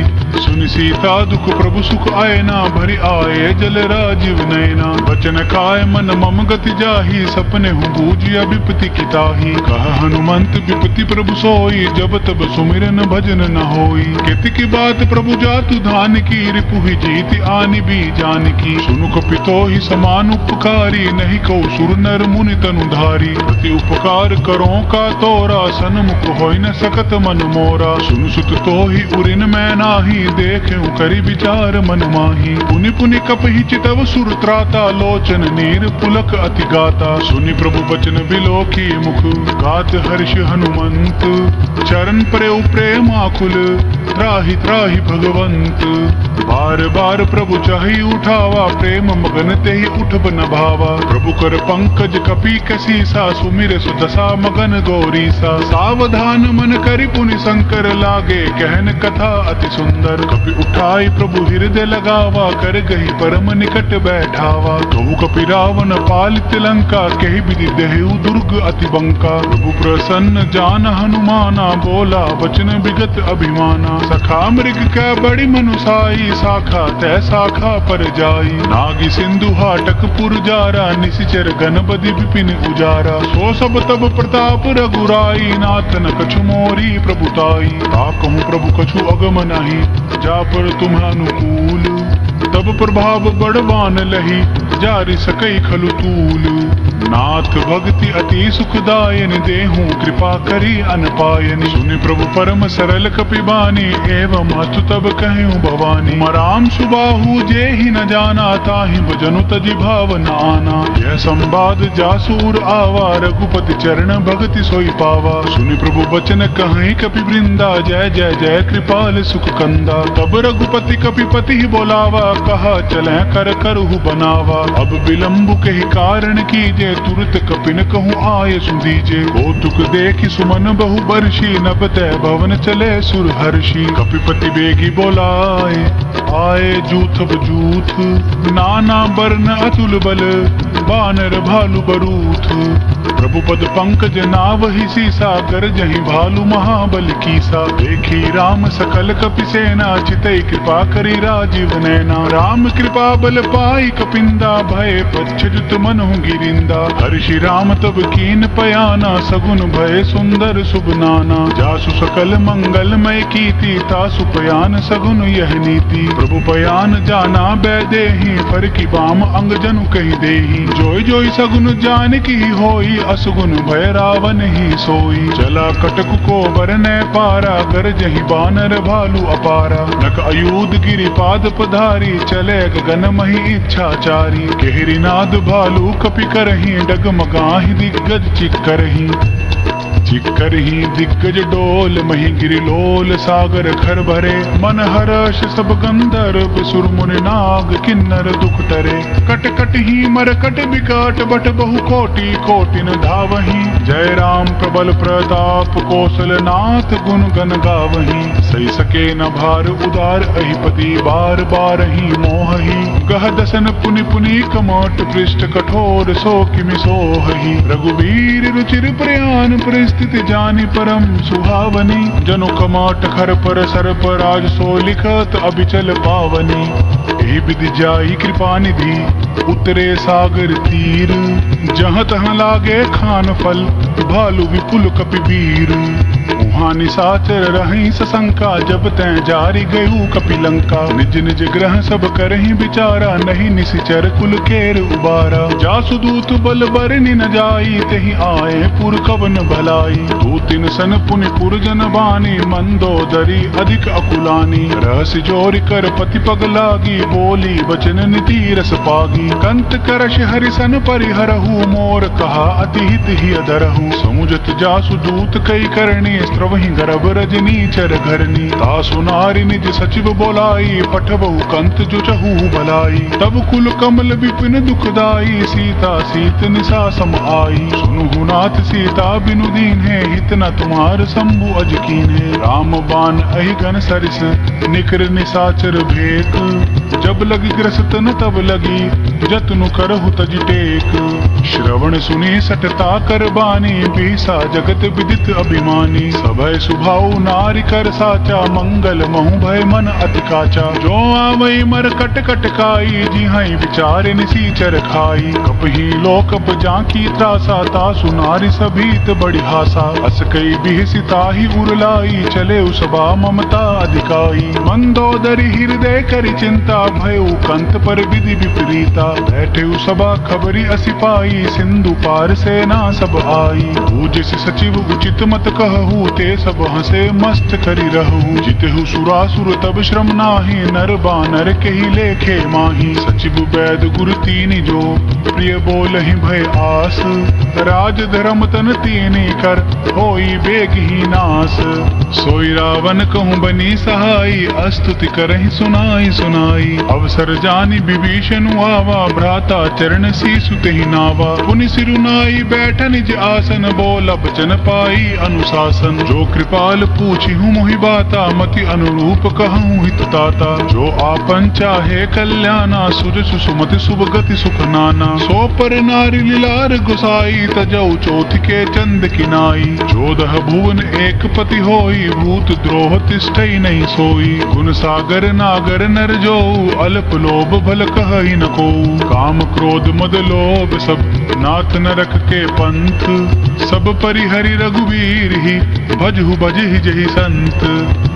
S1: सुनि सीता दुख प्रभु सुख आए ना भरि आए जल राजीव नयना। वचन काय मन मम गति जाही सपने हूँ बूझिया विपति की ताही। कह हनुमंत विपति प्रभु सोई जब तब सुमिरन भजन न होई। कितकी बात प्रभु जातु धान की रिपुहि जीति आनि भी जान की। सुनु कपितो ही समान उपकारी नहीं कौ सुर नर मुनि तनुधारी। प्रति उपकार करो का तोरा सन्मुख होई न सकत मन मोरा। सुनु सुत तो ही उरिन मैं नाही देखूं करि विचार मन माही। पुनि पुनि कपहि चितव सुर त्राता लोचन नीर पुलक अति गाता। सुनि प्रभु बचन बिलोकी मुख गात हर्ष हनुमंत। चरण प्रेम प्रेमाकुल त्राहि त्राहि भगवंत। बार बार प्रभु चाहि उठावा प्रेम मगन ते ही उठ बन भावा। प्रभु कर पंकज कपि कसीसा सुमिर सुदशा मगन गौरीसा। सावधान मन करि पुनि शंकर लागे कहन कथा अति सुंदर। कपि उठाई प्रभु हृदय लगावा कर गही परम निकट बैठावा। कहु कपि रावण पालित लंका कहि विधि देहु दुर्ग अति बंका। प्रभु प्रसन्न जान हनुमाना बोला वचन विगत अभिमाना। सखा मृग कै बड़ी मनुसाई शाखा तै शाखा पर जाई। नागी सिंधु हाटक पुर जारा निशिचर गणपति विपिन उजारा। सो सब तब प्रताप रघुराई नाथ न कछु मोरी प्रभुताई। ताकहु प्रभु कछु अगम नहीं जा पर तुम अनुकूल। तब प्रभाव बड़वान लही जारि सकई खलु तूल। नाथ भक्ति अति सुखदायन देहूं कृपा करी अनपायनि। सुनि प्रभु परम सरल कपिबानी एवं अतु तब कहूं भवानी। मराम सुबाहु जे ही न जाना ताहि भजनु तजि भाव न आना। यह संवाद जासूर आवा रघुपति चरण भक्ति सोई पावा। सुनि प्रभु बचन कहीं कपि वृंदा जय जय जय कृपाल सुख कंदा। तब रघुपति कपिपति ही बोलावा कहा चले कर करहु बनावा। अब विलंब के कारण कीजे तुरत कपिन कहूँ आये सुधीजे। कौतुक देखि सुमन बहु बरसी नभ तै भवन चले सुर हर्षि। कपिपति बेगी बोलाए आए जूथ बजूथ, नाना बरन अतुल बल, बानर भालु बरूथ। प्रभु पद पंकज नावहि सीसा, गरजहि भालु महाबल कीसा। देखी राम सकल कपि सेना, चितई कृपा करी राजीव नैना। राम कृपा बल पाई कपिंदा, भय पच्छजुत मनहु गिरिंदा। हर्षि राम तब कीन पयाना, सगुन भय सुंदर शुभ नाना। जासु सकल मंगलमय कीर्ति, तासु पयान सगुन यह नीति। प्रभु पयान जाना बैदेहि, फर की बाम अंग जनु कहि देहि। जोई जोई सगुन जानकी होई, असगुन भय रावण ही सोई। चला कटक को बरनै पारा, गरजहि बानर भालु अपारा। नक अयूध गिरि पाद पधारी, चले गगन महि इच्छाचारी। केहरि नाद भालु कपि करहि, डगमगाहि दिग्गज चिक्करहि। चिक्करहि दिग्गज डोल, महि गिरि लोल सागर खर भरे। मन हर्ष सब गंधर्व, सुर मुनि नाग किन्नर दुख टरे। कट कट ही मरकट बिकट, बट बहु कोटि कोटिन धावहि। जय राम प्रबल प्रताप, कौशल नाथ गुण गण गावहि। सही सके न भार उदार, अहिपति बार बार ही मोहहि। गह दसन पुनि पुनि कमट, पृष्ठ कठोर सो किमि सोहहि। रघुवीर रुचिर प्रयान, परिस्थिति जानि परम सुहावनी। जनु कमट खर पर सर पर, राज सो लिखत अभिचल पावनी। एहि विधि जाई कृपा निधि, उतरे सागर तीर। जहाँ तहाँ लागे खान फल, भालु विपुल कपि वीर। उहाँ निशाचर रहि सशंका, जब तैं जारी गयु कपिलंका। निज निज ग्रह सब करहि विचारा, नहीं निशिचर कुल केर उबारा। जासु दूत बल बरनि न जाई, तेहि आए पुर कवन भलाई। दूतिन सन पुनि पुर जन बानी, मंदोदरी अधिक अकुलानी। रहस्य जोरि कर पति पग लागी, बोली वचन नीति रस पागी। कंत करश हरिसन परिहरहु, मोर कहा अति हित ही अधरहु। समुझत जासु दूत कई करणी, स्त्रवहि गर्भ रजनी चर घरनी। तासु नारी निज सचिव बोलाई, पठबहु कंत जो चहु भलाई। तब कुल कमल विपिन दुखदाई, सीता सीत निशा सम आई। सुनुहु नाथ सीता बिनु दीन्हे, हित न तुम्हार शंभु अज कीन्हे। राम बाण अहि घन सरिस, निकर निशाचर भेक। जब लगी ग्रस्त न तब लगी, जतनु करहु तज टेक। श्रवण सुनी सटता कर बानी, बीसा जगत विदित अभिमानी। सभय सुभाऊ नारी कर साचा, मंगल महु भय मन अति काचा। जो आवई मर कट कट काई, जिहाई विचार निसीचर खाई। कपहि लोकप जाकी त्रासा, तासु नारी सभीत बड़ी हासा। अस कई बिहसिता ही उरलाई, चले उसबा ममता अधिकाई। मंदोदरी हृदय करि चिंता, भयउ कंत पर विधि विपरीता। बैठे सभा खबरी असिपाई, सिंधु पार सेना सब आई। पूजिस सचिव उचित मत कहू, ते सब हंसे मस्त करि रहू। जितहु सुरासुर तब श्रम नाही, नर बानर केहि लेखे माही। सचिव वैद गुरु तीनि जो, प्रिय बोलहि भय आस। राज धर्म तन तीनि कर, होई बेग ही नास। सोई रावण कहूँ बनी सहाई, अस्तुति करहि सुनाई सुनाई। अवसर जानि विभीषण आवा, भ्राता चरण सीसु तेहि नावा। पुनि सिरुनाई बैठ निज आसन, बोला बचन पाई अनुशासन। जो कृपाल पूछिहु मोहि बाता, मति अनुरूप कहूँ हित ताता। जो आपन चाहे कल्याणा, सुजसु सुमति शुभ गति सुख नाना। सो पर नारी लीलार गुसाई, तजौ चौथ के चंद किनाई। 14 भुवन एक पति होई, भूत द्रोह तिष्ठई नहीं सोई। गुण सागर नागर नर जो, अल्प लोभ भल कहई न को। काम क्रोध मद लोभ सब, नाथ नरक के पंथ। सब परिहरि रघुवीर ही, भजहु भजहि जहि संत।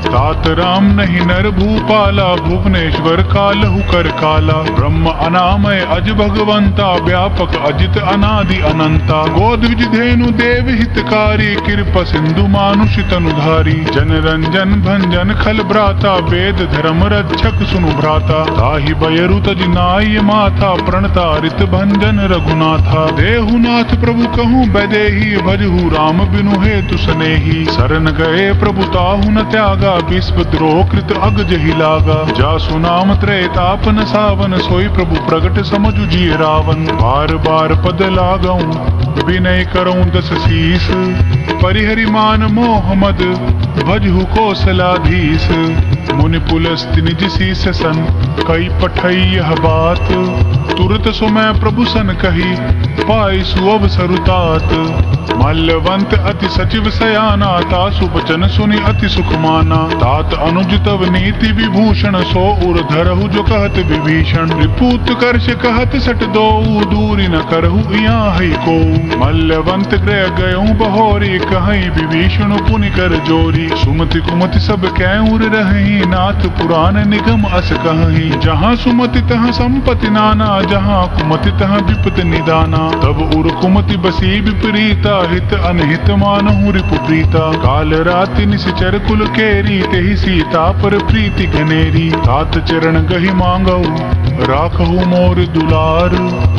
S1: तात राम नहीं नर भूपाला, भुवनेश्वर कालहु कर काला। ब्रह्म अनामय अज भगवंता, व्यापक अजित अनादि अनंता। गोद्विज धेनु देव हितकारी, कृपा सिंधु मानुष तनुधारी। जन रंजन भंजन खल भ्राता, वेद धर्म रक्षक सुनु भ्राता। ताहि बयरु तज नाय माथा, प्रणतारित भंजन रघुनाथा। देहु नाथ प्रभु कहूँ बैदेही, भजहु राम बिनु हेतु सनेही। शरण गए प्रभु ताहु न त्यागा, विश्व द्रोह कृत अग जहि लागा। जासु नाम त्रैतापन सावन, सोई प्रभु प्रगट समझु जिय रावण। बार बार पद लागऊं, विनय करऊं दस शीस। परिहरि मान मोह मद, भजहु कौशलाधीश। मुनि पुलस्ति निज शीस सन, कई पठई यह बात, तुरत सो मैं प्रभु सन कही, पाई सुअवसरु तात। मल्यवंत अति सचिव सयाना, तासु वचन सुनि अति सुख माना। तात अनुज तव नीति विभूषण, सो उर धरहु जो कहत विभीषण। रिपुत कर्ष कहत सट दोऊ, दूरी न करहु यहाँ है को। मल्यवंत गृह गयऊ बहोरी, कहीं विभीषण पुनि कर जोरी। सुमति कुमति सब कैउर रही, नाथ पुराण निगम अस कहीं। जहाँ सुमति तहाँ संपत्ति नाना, जहाँ कुमति तहाँ विपत निदाना। तब उर कुमति बसी विपरीता, हित अनहित मानहु रिपु प्रीता। काल राति निश्चर कुल केरी, तेहि सीता पर प्रीति घनेरी। तात चरण गहि मांगऊ, राखहु मोर दुलार।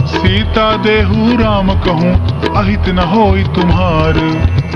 S1: सीता देहु राम कहूँ, अहित न होई तुम्हार।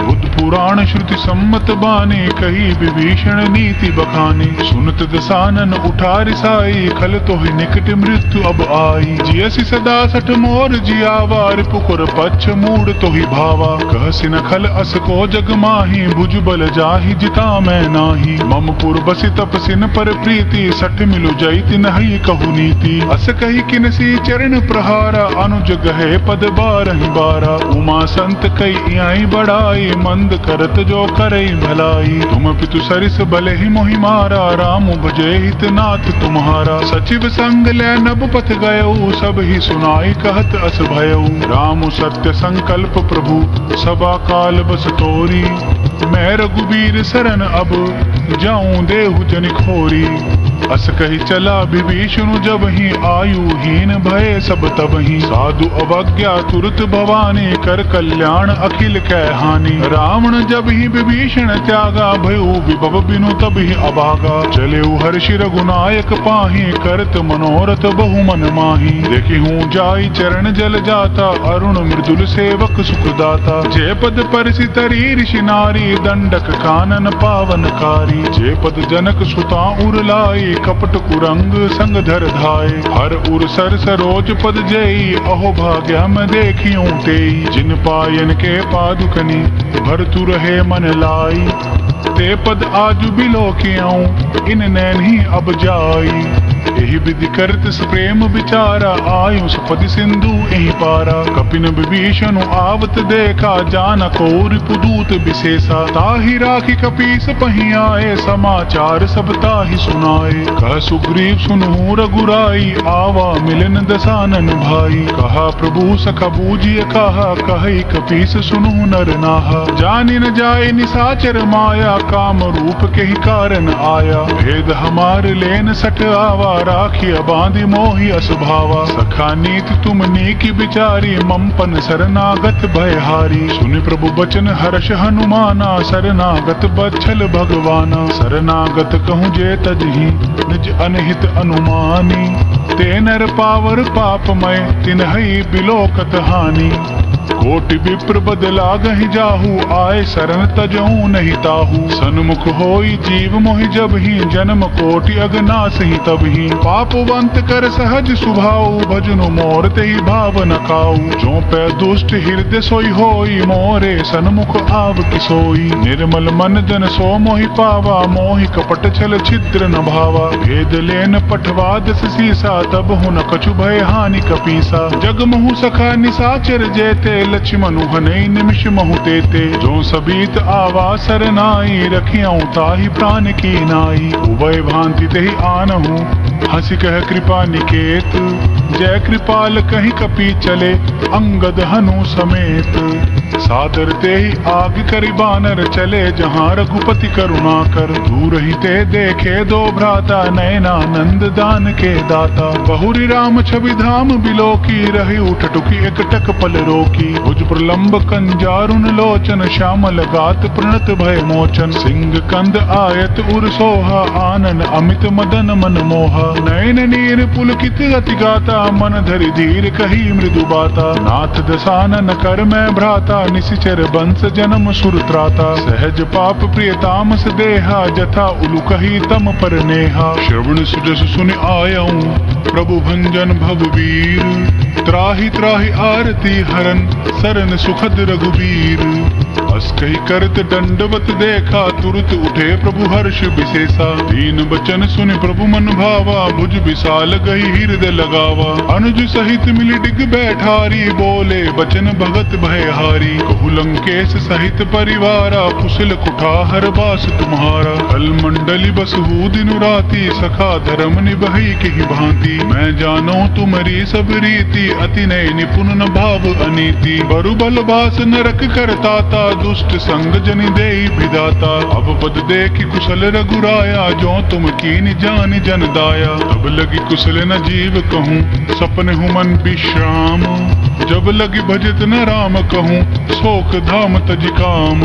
S1: बुद्ध पुराण श्रुति सम्मत बानी, कही विभीषण नीति बखानी। सुनत दसानन उठा रिसाई, खल तोहि निकट मृत्यु अब आई। जियसि सदा सठ मोर जियावा, रिपुकुर पच्छ मूड तोहि भावा। कहसि न खल अस को जग माही, भुज बल जाहि जिता मैं नाही। मम पुर बसि तपसिन पर प्रीति, सठ मिलु जैति नहीं कहु नीति। अस कही किनसी चरण प्रहारा, अनुज गहे पद बारहि बारा। उमा संत कई आई बढ़ाई, मंद करत जो करई भलाई। तुम पितु सरिस भले ही मोहि मारा, राम भजे हित नाथ तुम्हारा। सचिव संग ले नभ पथ गयऊ, सब ही सुनाई कहत अस भयऊ। राम सत्य संकल्प प्रभु, सभा काल बस तोरी। मैं रघुबीर शरण अब, जाऊं देहु जन खोरी। अस कही चला विभीषण जब ही, आयुहीन भय सब तब ही। साधु अवज्ञा तुरत भवानी, कर कल्याण अखिल कै हानि। रावण जब ही विभीषण त्यागा, भयउ विभव बिनु तब ही अभागा। चले हर्षि रघुनायक पाही, करत मनोरथ बहु मन माही। देखी हूँ जाई चरण जल जाता, अरुण मृदुल सेवक सुखदाता। जे पद परसि तरी ऋषि नारी, दंडक कानन पावनकारी। जे पद जनक सुता उर लाई, कपट कुरंग संग धर धाय। हर उर सर सरोज पद जई, अहो भाग्य मैं देखियों तेई। जिन पायन के पादुकनी, भरतु रहे मन लाई। ते पद आजु बिलोकियाऊं, इन नैन ही अब जाई। यही विधि करत प्रेम विचारा, आयु सपति सिंधु यही पारा। कपिन विभीषण आवत देखा, जान को रिपुदूत विशेषा। ताहि राखी कपीस पही आए, समाचार सब ताहि सुनाए। कह सुग्रीव सुनहु रघुराई, आवा मिलन दसानन भाई। कहा प्रभु सखा बूझिय कहा, कहि कपीस सुनहु नर नाहा। जानि न जाए निसाचर माया, काम रूप के ही कारण आया। भेद हमार लेन सठ आवा, राखिया बांधि मोहि असभावा। सखा नीत तुम नीकी बिचारी, ममपन शरणागत भयहारी। सुनि प्रभु बचन हर्ष हनुमाना, शरणागत बच्छल भगवाना। शरणागत कहूँ जे तजहि, निज अनहित अनुमानी। ते नर पावर पापमय, तिन्हई बिलोकत हानि। कोटि विप्र बदला गहि जाहू, आए शरण तजहू नहीं ताहू। सन्मुख होई जीव मोहि जब ही, जन्म कोटि अगनास ही तब ही। पापवंत कर सहज सुभाऊ, भजनु मोर तेहि भाव न काऊ। जो पै दुष्ट हृदय सोई होई, मोरे सन्मुख आव किसोई। निर्मल मन जन सो मोहि पावा, मोहि कपट छल छिद्र न भावा। भेद लेन पठवा दस सीसा, तब हु न कछु भय हानि कपीसा। जग महु सखा निसाचर जेते, लक्ष्मणु हनै निमिष महु तेते। जो सबीत आवा सरनाई, रखियाऊं ताहि प्राण की नाई। उभय भांति तेहि आनहु, हंसी कह कृपा निकेत। जय कृपाल कहीं कपि चले, अंगद हनु समेत। सादर ते ही आग करि बानर, चले जहाँ रघुपति करुणा कर। दूर ही ते देखे दो भ्राता, नयनानंद दान के दाता। बहुरी राम छवि धाम बिलोकी, रही उठटुकी एकटक पल रोकी। भुज प्रलंब कंजारुन लोचन, श्यामल गात प्रणत भय मोचन। सिंह कंद आयत उर सोहा, आनन अमित मदन मन मोहा। नयन नीर पुलकित गति गाता, मन धरि धीर कही मृदु बाता। नाथ दसानन कर मैं भ्राता, निशिचर बंस जन्म सुर त्राता। सहज पाप प्रिय तामस देहा, जथा उलु कही तम पर नेहा। श्रवण सुजस सुन आयऊं, प्रभु भंजन भववीर। त्राहि त्राहि आरती हरन, सरन सुखद रघुबीर। बस कही करत दंडवत देखा, तुरत उठे प्रभु हर्ष विशेषा। दीन बचन सुनि प्रभु मन भावा, भुज विशाल गई हृदय लगावा। अनुज सहित मिली डिग बैठारी, बोले बचन भगत भयहारी। कहु लंकेश सहित परिवारा, कुशल कुठार बास तुम्हारा। कल मंडली बसहु दिनु राती, सखा धर्म निभई केहि भांति। मैं जानो तुम्हारी सब रीति, अति नय निपुण न भाव अनीति। बरु बल बास नरक करताता, दुष्ट संग जनि देई विधाता। अब पद देखि कुशल रघुराया, जो तुम कीनि जानि जन दाया। तब लगी कुशल न जीव कहूँ, सपने हूँ मन विश्राम। जब लगी भजत न राम कहूँ, शोक धाम तज काम।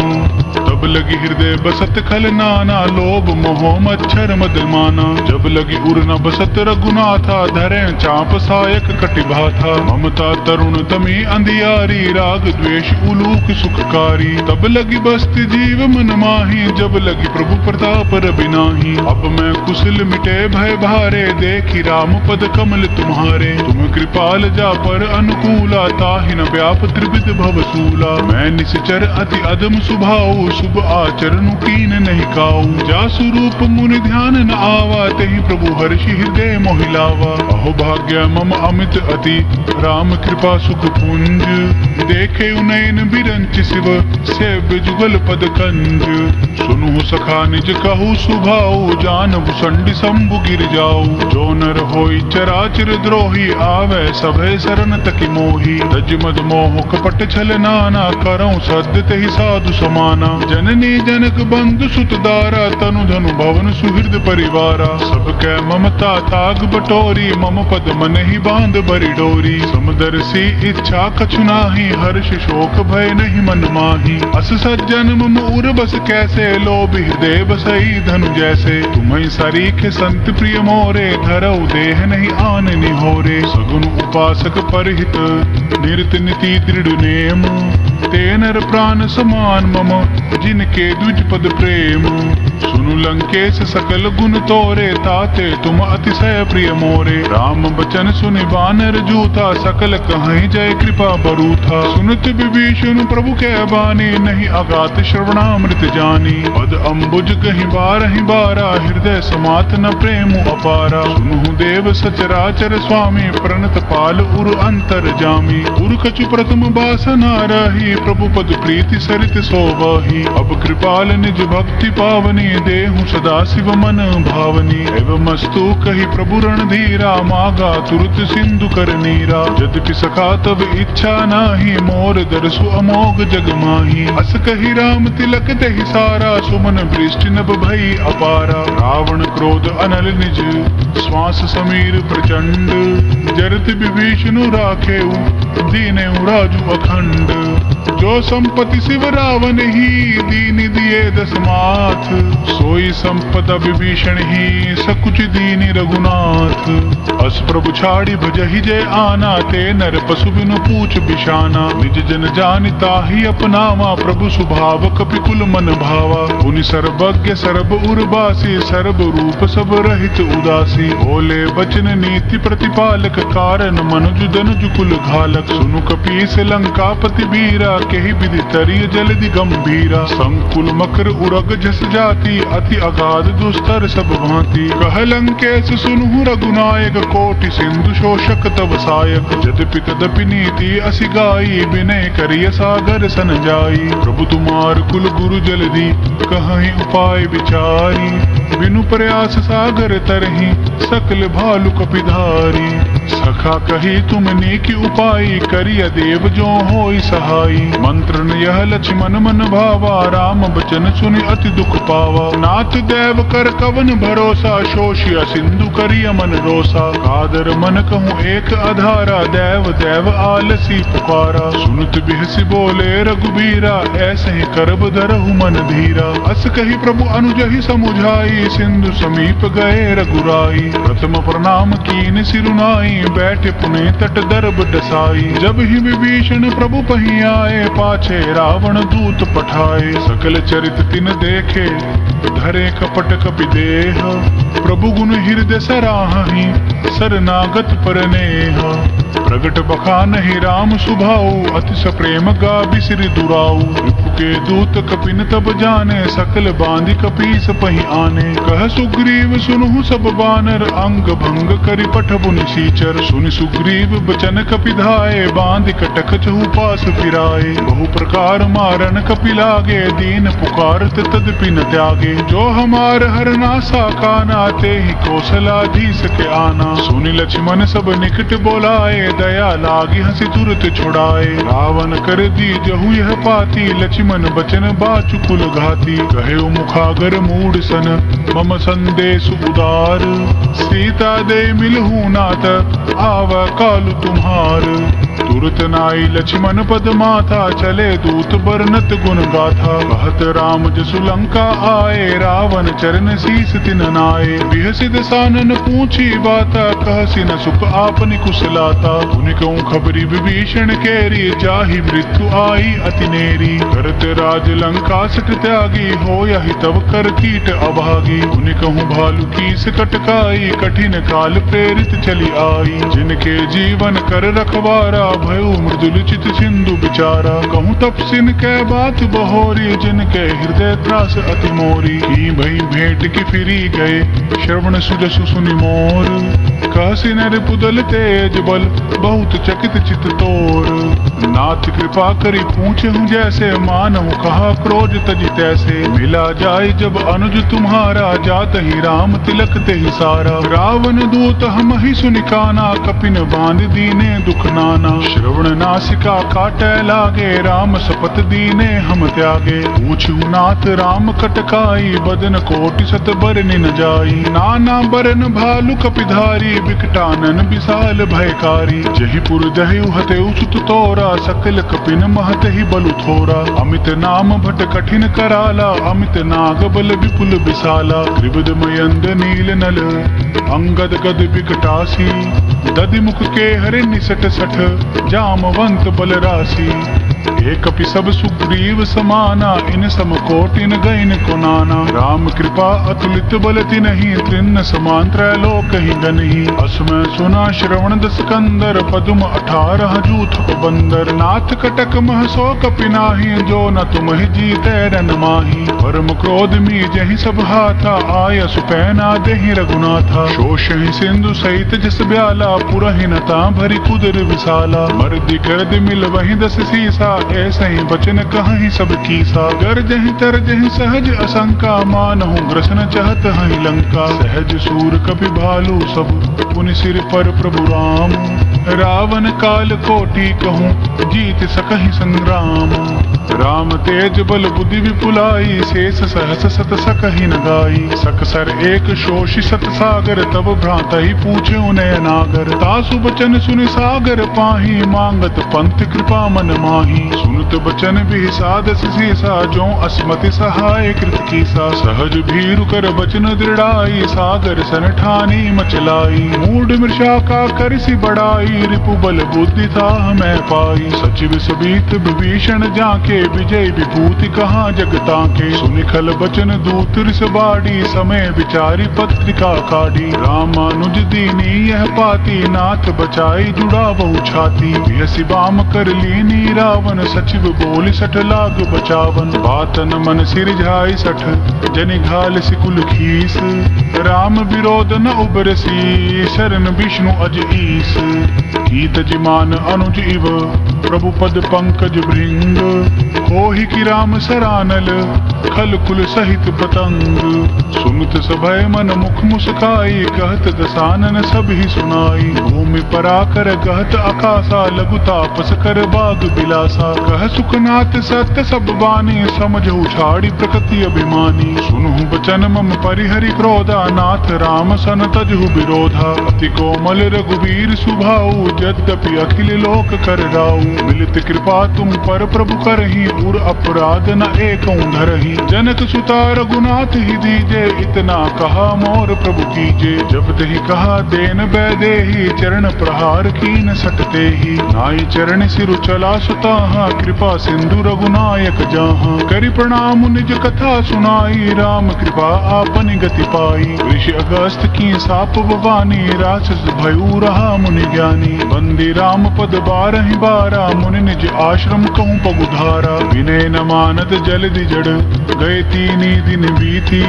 S1: तब लगी हृदय बसत खल नाना, लोभ मोह मच्छर मद माना। जब लगी उर न बसत रघुनाथा, धरे चाप सायक कटिभा था। ममता तरुण तमी अंधियारी, राग द्वेष उलूक सुखकारी। तब लगी बसती जीव मन माही, जब लगी प्रभु प्रताप रबिनाही। अब मैं कुशल मिटे भय भारे, देखी राम पद कमल तुम्हारे। तुम कृपाल जा पर अनुकूला, ताहि न व्याप त्रिविध भवसूला। मैं निश्चर अति अधम सुभाऊ, शुभ आचरण कीन नहीं काऊ। जासु रूप मुनि ध्यान न आवा, तेहि प्रभु हर्षि हृदय मोहिलावा। अहो भाग्य मम अमित अति, राम कृपा सुख पुंज। देखे नयन बिरंच शिव, सेव्य जुगल पद कंज। सुनु सखा निज कहु सुभाऊ, जानबु संडि शंभु गिर जाऊ। जो नर होई चराचर द्रोही, आवे सभय शरण तकि मोही। तज मद मोह कपट छल नाना, करऊं सद्य तेहि साधु समाना। जननी जनक बंधु सुत दारा, तनु धनु भवन सुहृद परिवारा। सबकै ममता ताग बटोरी, मम पद मन ही बांध बरी डोरी। समदर्शी इच्छा कछु नाही, हर्ष शोक भय नहीं मन माही। अस सज्जन मम उर बस कैसे, लोभ हृदय बसई धनु जैसे। तुम्हि सरीखे संत प्रिय मोरे, धरऊ देह नहीं आन निहोरे। सगुन उपासक परहित, निरत नीति दृढ़ नेम। ते नर प्राण समान मम, जिनके द्विज पद प्रेम। सुनु लंकेश सकल गुण तोरे, ताते तुम अतिशय प्रिय मोरे। राम बचन सुनि बानर जूथा, सकल कहीं जय कृपा बरूथा। सुनत विभीषण प्रभु के बानी, नहीं अगात श्रवणामृत जानी। पद अम्बुज कहीं बारहि बारा, हृदय समात न प्रेम अपारा। सुनु देव सचराचर स्वामी, प्रणत पाल उर अंतर जामी। उर कछु प्रथम बासना रही, प्रभु पद प्रीति सरित सोवाही। अब कृपाल निज भक्ति पावनी, देहु सदा शिव मन भावनी। एवं मस्तु कही प्रभु रणधीरा, मागा तुरत सिंधु कर नीरा। यद्यपि सखा तब इच्छा नाही, मोर दरसु अमोघ जग माही। अस कही राम तिलक दहि सारा, सुमन वृष्टि नभ भई अपारा। रावण क्रोध अनल निज, श्वास समीर प्रचंड। जरत विभीषण राखेउ, दीनेउ राजु अखंड। जो संपत्ति शिव रावण ही, दीन दिए दस माथ। सोई संपदा विभीषण ही, सकुच दीनि रघुनाथ। अस प्रभु छाड़ी भजहि जय आना, ते नर पशु बिनु पूछ बिशाना। निज जन जानिता ही अपनावा, प्रभु स्वभाव कपिकुल मन भावा। उनि सर्वज्ञ सर्व उर्वासी, सर्व रूप सब रहित उदासी। बोले बचन नीति प्रतिपालक, कारण मनुज दनुज कुल घालक। सुनु कपीस लंकापति वीरा, केहि विधि तरिय जलधि गंभीरा। संकुल मकर उरग जस जाति, अति अगाध दुस्तर सब भांति। कह लंकेश सुनु रघुनायक, कोटि सिंधु शोषक तव सायक। यद्यपि तदपि नीति असि गाई, विनय करिय सागर सन जाई। प्रभु तुम्हार कुल गुरु जलधि, कहीं उपाय विचारी। बिनु प्रयास सागर तरहि, सकल भालु कपिधारी। सखा कही तुमने की उपाय, करिय देव जो होई सहाई। मंत्रन यह लक्ष्मण मन भावा, राम बचन सुनि अति दुख पावा। नाथ देव कर कवन भरोसा, शोषिया सिंधु करिय मन रोसा। कादर मन कहूँ एक आधारा, देव देव आलसी पुकारा। सुनत बिहसी बोले रघुबीरा, ऐसे ही करब धरहु मन धीरा। अस कही प्रभु अनुजहि समुझाई, पाई सिंधु समीप गए रघुराई। प्रथम प्रणाम कीन सिरुनाई, बैठे पुने तट दरब डसाई। जब ही विभीषण प्रभु पही आए, पाछे रावण दूत पठाए। सकल चरित तिन देखे, धरे कपट कपि देह। प्रभु गुण हृदय सराहि, शरणागत पर नेह। प्रगट बखानहि राम सुभाऊ, अतिश प्रेम गाभि सिर दुराऊ। रिपु के दूत कपिन तब जाने, सकल बांधि कपीस पही आने। कह सुग्रीव सुनहु सब बानर, अंग भंग करि पठबु निसीचर। सुनि सुग्रीव बचन कपि धाये, बांधि कटक चहु पास फिराए। बहु प्रकार मारन कपि लागे, दीन पुकारत तदपि न त्यागे। जो हमार हरनासा काना, ते ही कौशलाधीश के आना। सुनि लक्ष्मण सब निकट बोलाए, दया लागी हंसी तुरत छुड़ाए। रावण कर दी जहु यह पाती, लक्ष्मण बचन बाचु कुल घाती। कहे मुखागर मूड सन, मम संदेश उदार। सीता दे मिलहु नाथ, आव कालु तुम्हार। तुरत नाई लक्ष्मण पद माथा, चले दूत बरनत गुण गाथा। कहत राम जसु लंका आए, रावण चरण शीस तिन नाए। बिहसिद सानन पूछी बाता, कहसी न सुख आपनि कुशलाता। उनि कहूँ खबरी विभीषण केरी, जाहि मृत्यु आई अति नेरी। करत राज लंका सट त्यागी, हो यही तब कर कीट अभागी। उनि कहूँ भालू कीस कटकाई, कठिन काल प्रेरित चली आई। जिनके जीवन कर रखवारा, भयो मृदुल चित सिंधु बिचारा। कहूँ तपसिन के बात बहोरी, जिनके हृदय त्रास अति मोरी। की भई भेंट की फिरी गए, श्रवण सुजसु सुनि मोर। कहसी नर पुदल तेज बल, बहुत चकित चित तोर। नाथ कृपा करी पूछे हूँ जैसे, मानव कहा क्रोध तजी तैसे। मिला जाए जब अनुज तुम्हारा, जात ही राम तिलक ते ही सारा। रावण दूत हम ही सुनिकाना, कपिन बांध दीने दुख नाना। श्रवण नासिका काटे लागे, राम सपत दीने हम त्यागे। पूछू नाथ राम कटकाई, बदन कोटि सत बरनि न जाई। नाना बरन भालु कपिधारी, विकटानन विशाल भयकारी। जहीपुर दहयु हतेउ सुत तोरा, सकल कपिन महत ही बलु थोरा। अमित नाम भट कठिन कराला, अमित नाग बल विपुल विशाला। त्रिविध मयंद नील नल, अंगद गद विकटासी। दधि मुख के हरे निसट सठ, जामवंत बल राशि। एक कपि सब सुग्रीव समाना, इन सम कोटिन गैन को नाना। राम कृपा अतुलित बल तिन्हि, त्रिन्न समान त्रैलोक ही गनहि। असमय सुना श्रवण दस कंदर, पदुम 18 जूथ बंदर। नाथ कटक मह सो कपि नाही, जो न तुम ही जीते रन माही। परम क्रोध मी जहि सब हाथा, आय सुपैना देहि रघुनाथा। शोषहि सिंधु सहित जस ब्याला, पुरहि नता भरी कुदर विशाला। मर्दि गर्द मिल वही दस सीसा, ऐसे ही बचन कहीं सब कीसा। गरजहि तरजहि सहज असंका, मानहु ग्रसन चहत हहि लंका। सहज सूर कपि भालू सब, पुनि सिर पर प्रभु राम। रावण काल कोटि कहूँ, जीत सकहि संग्राम। राम तेज बल बुद्धि विपुलाई, शेष सहस सत सकहि न गाई। सकसर एक शोषि सत सागर, तब भ्रात ही पूछे उन्हें नागर। तासु बचन सुनि सागर पाही, मांगत पंथ कृपा मन माही। सुनत बचन बिसादस सीसा, जो अस्मति सहाय कृत कीसा। सहज भीरु कर बचन दृढ़ाई, सागर सन ठानी मचलाई। मूढ़ मृषा का करसी बढ़ाई, रिपु बल बुद्धि था मैं पाई। सचिव सबीत विभीषण जाके, विजय विभूति कहाँ जगता के। सुनिखल बचन दूत रिस बाड़ी, समय विचारी पत्रिका काढ़ी। रामानुज दीनी यह पाती, नाथ बचाई जुड़ा बहु छाती। यसी बाम कर लीनी रावण, सचिव बोली सठ लाग बचावन। बातन मन सिरझाई सठ, जनि घाल सिकुल खीस। राम विरोध न उबरसी, शरण विष्णु अज ईस। कीत जिमान अनुज इव, प्रभु पद पंकज भृंग। होहि की राम सरानल, खल कुल सहित पतंग। सुनत सभय मन मुख मुस्काई, कहत दसानन सब ही सुनाई। भूमि पराकर गहत आकाशा, लघु तापस कर बाग बिलासा। कह सुखनाथ सत्य सब बानी, समझऊ छाड़ी प्रकृति अभिमानी। सुनहु बचन मम परिहरि क्रोधा, नाथ राम सन तजहु विरोधा। अति कोमल रघुवीर सुभाऊ, यद्यपि अखिल लोक कर राऊ। मिलित कृपा तुम पर प्रभु करही, उर अपराध न एकऊं धरही। जनक सुता रघुनाथ ही दीजे, इतना कहा मोर प्रभु कीजे। जब दही कहा देन बैदेही, चरण प्रहार कीन सटते ही। नाई चरण सिरु चला सुताहा, कृपा सिंधु रघुनायक जाहा। करि प्रणाम निज कथा सुनाई, राम कृपा आपन गति पाई। ऋषि अगस्त की साप भवानी, राक्षस भयू रहा मुनि ज्ञानी। बंदी राम पद बारहि बारा, मुनि निज आश्रम कहूँ पगुधारा। विनय न मानत जलधि जड़, गए तीनी दिन बीती।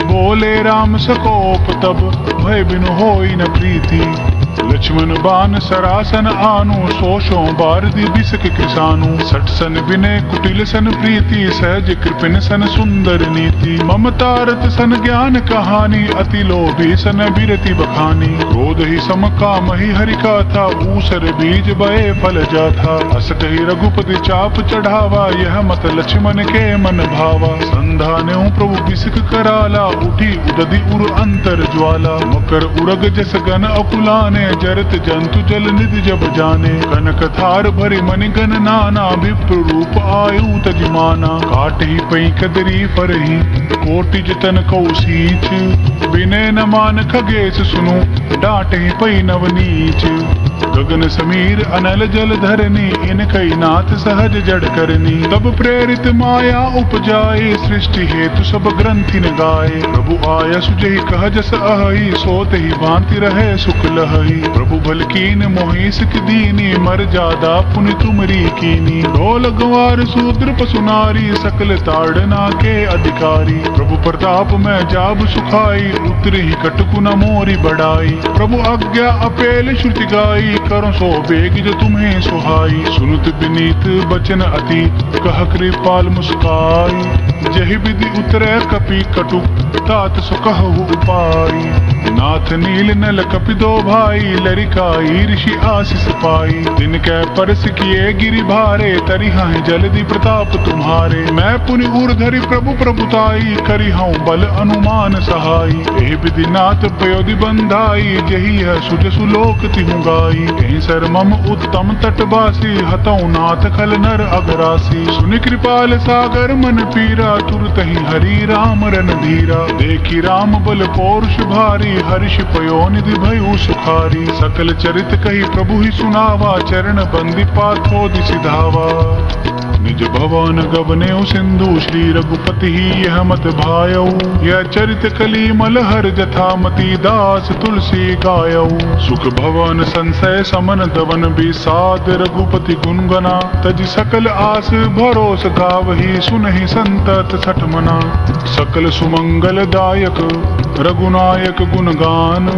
S1: बोले राम सकोप तब, भय बिनु होई न प्रीति। लक्ष्मण बान सरासन आनु, सोशो बारदि बिसक कृसानु। सठ सन विनय कुटिल सन प्रीति, सहज कृपिन सन सुंदर नीति। ममतारत सन ज्ञान कहानी, अति लोभी सन बिरति बखानी। क्रोध ही सम काम ही हरि का था, ऊसर बीज बये फल जाथा। असट ही रघुपति चाप चढ़ावा, यह मत लक्ष्मण के मन भावा। संधान्यो प्रभु बिसक कराला, उठी उदधि उर अंतर ज्वाला। मकर उरग जस गण अकुलाने, जरत जंतु जल निधि जब जाने। कनक थार भरि मनि गण नाना, विप्र रूप आयु तजमाना। काट ही पई कदरी फरही, कोटि जतन कौसीच। विनय न मान खगेश सुनु, डांट ही पई नवनीच। गगन समीर अनल जल धरनी, इन कई नाथ सहज जड़ करनी। तब प्रेरित माया उपजाए, सृष्टि हेतु सब ग्रंथि न गाए। प्रभु आया सुजहि कह जस अहि, सोत ही भांति रहे सुख लहई। प्रभु भल कीन मोहि सिख दीनी, मर जादा पुनि तुमरी कीनी। ढोल गंवार शूद्र पशु नारी, सकल ताड़ना के अधिकारी। प्रभु प्रताप में जाब सुखाई, उतरी कटकु न मोरी बढ़ाई। प्रभु आज्ञा अपेल श्रुति गाई, करो सो बेग जो तुम्हें सुहाई। सुनुत विनीत बचन अति, कह कृपाल मुस्काई। जहि विधि उतरे कपि कटुक, तात सो कहु उपाई। नाथ नील नल कपि दो भाई, लरिकाई ऋषि आशीष पाई। दिन कै परस किए गिरि भारे, तरिहा जल्दी प्रताप तुम्हारे। मैं पुनि ऊर्धरि प्रभु प्रभुताई, करिहूँ बल अनुमान सहाई। एहि विधि नाथ पयोधि बंधाई, जही है सुज सुलोक तिहु गाई। कहीं सर मम उत्तम तटवासी, हतऊ नाथ खल नर अगरासी। सुनि कृपाल सागर मन पीरा, तुरत ही हरि राम रन धीरा। देखी राम बल पौरुष भारी, हर्ष पयो निधि भयु सुखारी। सकल चरित कही प्रभु ही सुनावा, चरण बंदी पाथो दिसि धावा। निज भवन गबनेउ सिंधु, श्री रघुपति ही यह मत भायऊ। यह चरित कली मलहर जथामति, दास तुलसी गायऊ। सुख भवन संशय समन दवन, विषाद रघुपति गुण गना। तज सकल आस भरोस गावही, सुनहि संतत छठ मना। सकल सुमंगल दायक रघुनायक गुणगान,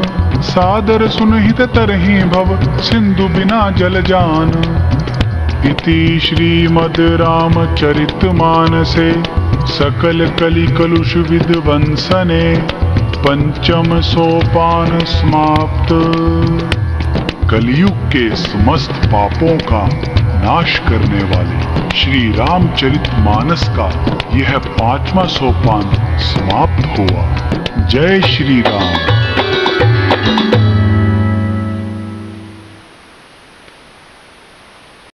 S1: सादर सुनहित तरहि भव, सिंधु बिना जल जान। इति श्रीमद् रामचरित मानसे, सकल कलि कलुष विध्वंसने। पंचम सोपान समाप्त। कलयुग के समस्त पापों का नाश करने वाले श्री रामचरित मानस का यह 5वां सोपान समाप्त हुआ। जय श्री राम।